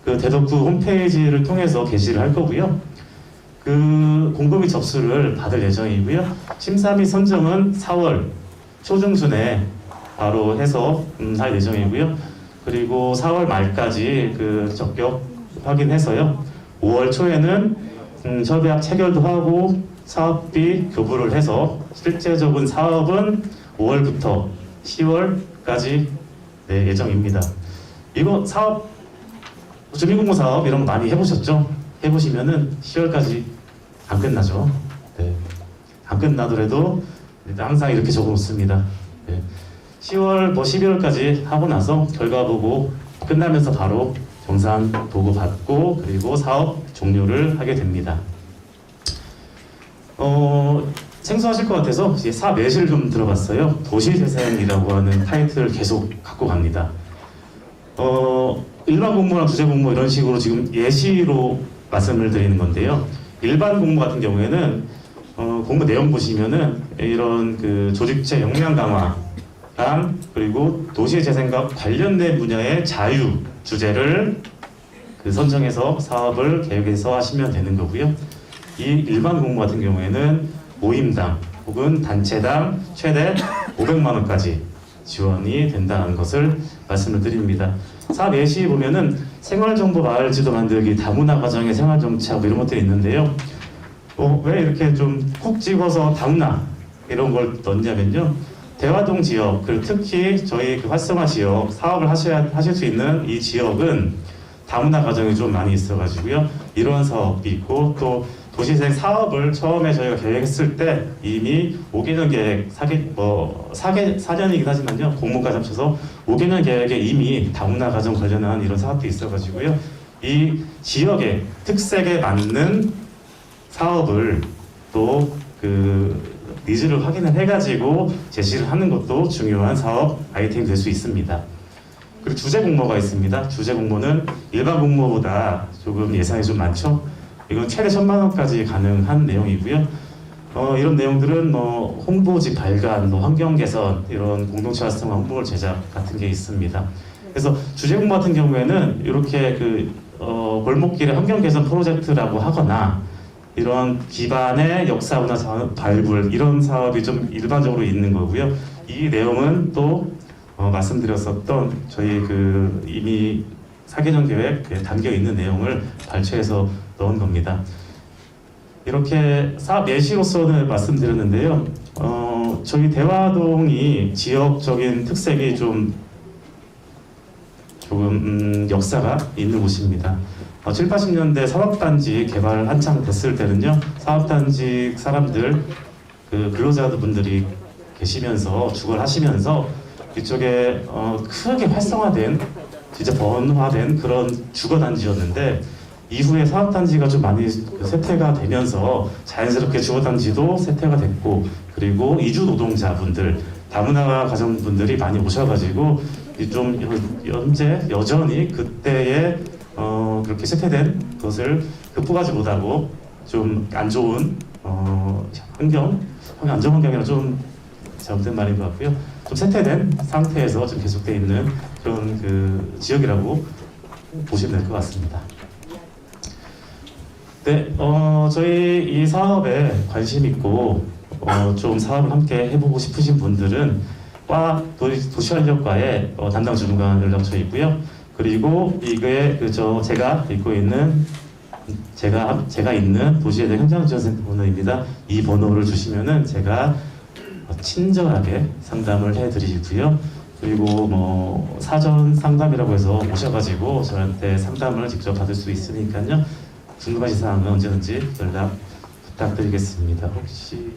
그 대덕구 홈페이지를 통해서 게시를 할 거고요. 그 공고 및 접수를 받을 예정이고요. 심사 및 선정은 4월 초중순에 바로 해서 할 예정이고요. 그리고 4월 말까지 그 적격 확인해서요. 5월 초에는 협약 체결도 하고 사업비 교부를 해서 실제적인 사업은 5월부터 10월까지 예정입니다. 이거 사업 주민공모 사업 이런 거 많이 해보셨죠? 해보시면은 10월까지 안 끝나죠. 네. 안 끝나더라도 항상 이렇게 적어놓습니다. 네. 10월 11월까지 하고 나서 결과 보고 끝나면서 바로 정산 보고 받고 그리고 사업 종료를 하게 됩니다. 생소하실 것 같아서 이제 사업 예시를 좀 들어봤어요. 도시재생이라고 하는 타이틀을 계속 갖고 갑니다. 일반 공모나 주제 공모 이런 식으로 지금 예시로 말씀을 드리는 건데요. 일반 공모 같은 경우에는 공모 내용 보시면은 이런 그 조직체 역량 강화랑 그리고 도시재생과 관련된 분야의 자유 주제를 그 선정해서 사업을 계획해서 하시면 되는 거고요. 이 일반 공모 같은 경우에는 모임당 혹은 단체당 최대 500만 원까지 지원이 된다는 것을 말씀을 드립니다. 사업 예시 보면은 생활정보 마을지도 만들기, 다문화 가정의 생활정착 이런 것들이 있는데요. 왜 이렇게 좀 콕 집어서 다문화 이런 걸 넣냐면요. 대화동 지역, 그리고 특히 저희 그 활성화 지역 사업을 하실 수 있는 이 지역은 다문화 가정이 좀 많이 있어가지고요. 이런 사업이 있고 또 도시재생 사업을 처음에 저희가 계획했을 때 이미 5개년 계획 4년이긴 하지만요. 공모까지 합쳐서 5개년 계획에 이미 다문화 가정 관련한 이런 사업도 있어가지고요. 이 지역의 특색에 맞는 사업을 또 그 니즈를 확인을 해가지고 제시를 하는 것도 중요한 사업 아이템이 될 수 있습니다. 그리고 주제 공모가 있습니다. 주제 공모는 일반 공모보다 조금 예산이 좀 많죠. 이건 최대 1,000만 원까지 가능한 내용이고요. 이런 내용들은 홍보지 발간, 환경 개선 이런 공동체 활성화 홍보 제작 같은 게 있습니다. 그래서 주제 공부 같은 경우에는 이렇게 골목길의 환경 개선 프로젝트라고 하거나 이런 기반의 역사문화 발굴 이런 사업이 좀 일반적으로 있는 거고요. 이 내용은 또 말씀드렸었던 저희 이미 4개년 계획에 담겨 있는 내용을 발췌해서 넣은 겁니다. 이렇게 사업 예시로서는 말씀드렸는데요. 저희 대화동이 지역적인 특색이 조금 역사가 있는 곳입니다. 7, 80년대 사업단지 개발 한창 됐을 때는요, 사업단지 사람들, 근로자분들이 계시면서 주거하시면서 이쪽에 크게 활성화된, 진짜 번화된 그런 주거단지였는데, 이후에 사업단지가 좀 많이 쇠퇴가 되면서 자연스럽게 주거단지도 쇠퇴가 됐고, 그리고 이주 노동자분들, 다문화 가정분들이 많이 오셔가지고 좀 현재 여전히 그때의 그렇게 쇠퇴된 것을 극복하지 못하고 좀 안 좋은 안전 환경이라 좀 잘못된 말인 것 같고요. 좀 쇠퇴된 상태에서 좀 계속되어 있는 그런 지역이라고 보시면 될 것 같습니다. 네, 저희 이 사업에 관심 있고 좀 사업을 함께 해보고 싶으신 분들은 도시활력과의 담당 주무관 연락처 있고요. 그리고 이거에 제가 있고 있는 제가 있는 도시에 현장지원센터 번호입니다. 이 번호를 주시면은 제가 친절하게 상담을 해드리고요. 그리고 사전 상담이라고 해서 오셔가지고 저한테 상담을 직접 받을 수 있으니까요. 궁금하신 사항은 언제든지 연락 부탁드리겠습니다. 혹시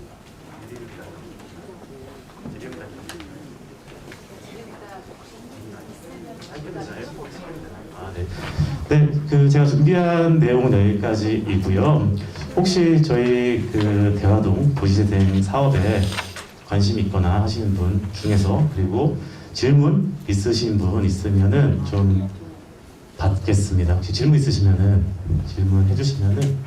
네, 제가 준비한 내용은 여기까지이고요. 혹시 저희 대화동 도시재생 사업에 관심 있거나 하시는 분 중에서 그리고 질문 있으신 분 있으면은 좀 받겠습니다. 혹시 질문 있으시면은 질문해 주시면은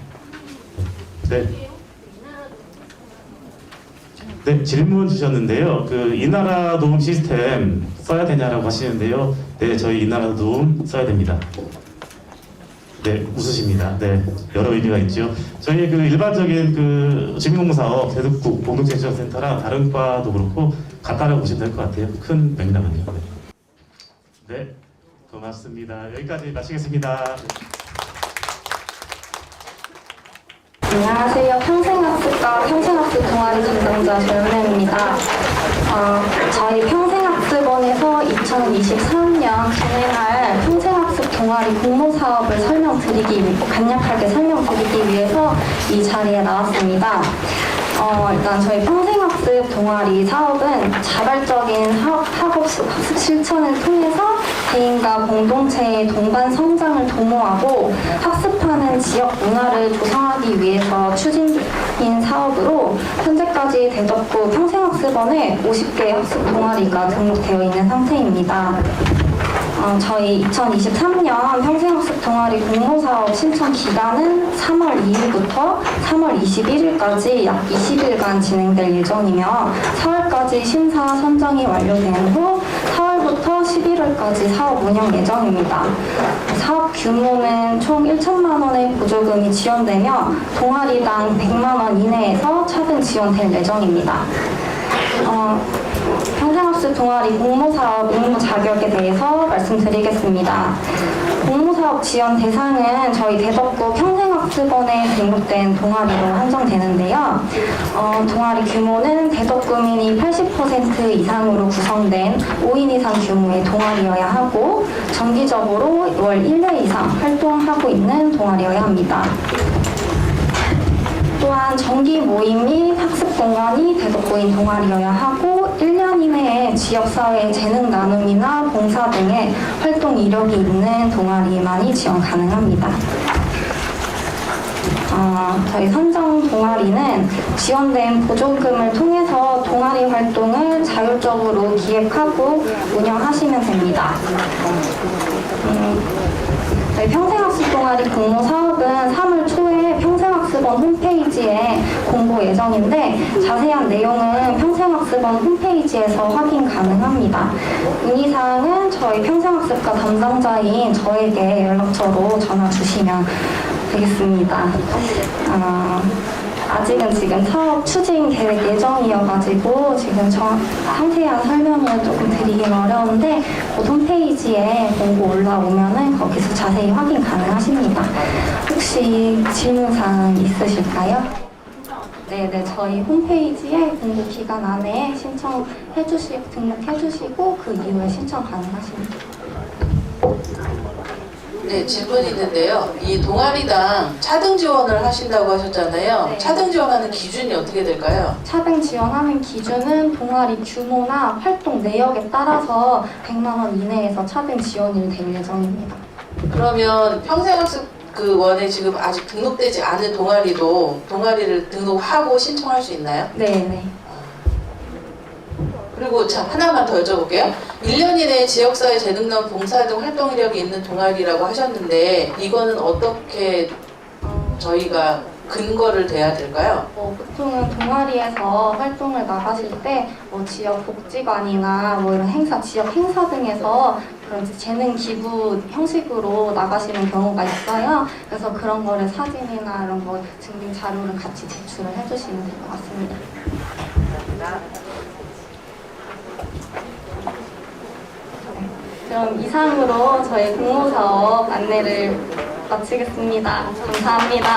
네, 질문 주셨는데요. 이나라 도움 시스템 써야 되냐라고 하시는데요. 네, 저희 이나라 도움 써야 됩니다. 네, 웃으십니다. 네, 여러 의미가 있죠. 저희 일반적인 주민공사업 대덕국 공동체지원센터랑 다른 과도 그렇고 같다라고 보시면 될 것 같아요. 큰 맥락은요. 네, 고맙습니다. 여기까지 마치겠습니다. 안녕하세요. 평생학습과 평생학습 동아리 담당자 조연혜입니다. 저희 평생학습원에서 2023년 진행할 평생학습 동아리 공모사업을 간략하게 설명드리기 위해서 이 자리에 나왔습니다. 일단 저희 평생학습 동아리 사업은 자발적인 학업 실천을 통해서 개인과 공동체의 동반 성장을 도모하고 학습하는 지역 문화를 조성하기 위해서 추진인 사업으로 현재까지 대덕구 평생학습원에 50개의 학습 동아리가 등록되어 있는 상태입니다. 저희 2023년 평생학습 동아리 공모사업 신청 기간은 3월 2일부터 3월 21일까지 약 20일간 진행될 예정이며 4월까지 심사 선정이 완료된 후 4월부터 11월까지 사업 운영 예정입니다. 사업 규모는 총 1천만 원의 보조금이 지원되며 동아리당 100만 원 이내에서 차등 지원될 예정입니다. 평생학습 동아리 공모사업 응모 자격에 대해서 말씀드리겠습니다. 공모사업 지원 대상은 저희 대덕구 평생학습원에 등록된 동아리로 한정되는데요. 동아리 규모는 대덕구민이 80% 이상으로 구성된 5인 이상 규모의 동아리여야 하고 정기적으로 월 1회 이상 활동하고 있는 동아리여야 합니다. 또한 정기 모임 및 학습 공간이 대덕구인 동아리여야 하고 1년 이내에 지역사회 재능 나눔이나 봉사 등의 활동 이력이 있는 동아리만이 지원 가능합니다. 저희 선정 동아리는 지원된 보조금을 통해서 동아리 활동을 자율적으로 기획하고 운영하시면 됩니다. 저희 평생학습 동아리 공모 사업은 3월 초에 평생학습원 홈페이지에 공고 예정인데 자세한 내용은 평생학습원 홈페이지에서 확인 가능합니다. 문의사항은 저희 평생학습과 담당자인 저에게 연락처로 전화 주시면 되겠습니다. 아직은 지금 사업 추진 계획 예정이어가지고 지금 상세한 설명을 조금 드리긴 어려운데 곧 홈페이지에 공고 올라오면은 거기서 자세히 확인 가능하십니다. 혹시 질문사항 있으실까요? 네네, 저희 홈페이지에 공고 기간 안에 등록해주시고 그 이후에 신청 가능하십니다. 네, 질문이 있는데요. 이 동아리당 차등 지원을 하신다고 하셨잖아요. 네. 차등 지원하는 기준이 어떻게 될까요? 차등 지원하는 기준은 동아리 규모나 활동 내역에 따라서 100만 원 이내에서 차등 지원이 될 예정입니다. 그러면 평생학습 그 원에 지금 아직 등록되지 않은 동아리도 동아리를 등록하고 신청할 수 있나요? 네네. 그리고 자, 하나만 더 여쭤볼게요. 1년 이내에 지역사회 재능론 봉사 등 활동 이력이 있는 동아리라고 하셨는데 이거는 어떻게 저희가 근거를 대야 될까요? 보통은 동아리에서 활동을 나가실 때 지역 복지관이나 이런 행사, 지역 행사 등에서 그런 재능 기부 형식으로 나가시는 경우가 있어요. 그래서 그런 거를 사진이나 이런 거 증빙 자료를 같이 제출을 해주시면 될 것 같습니다. 그럼 이상으로 저희 공모사업 안내를 마치겠습니다. 감사합니다.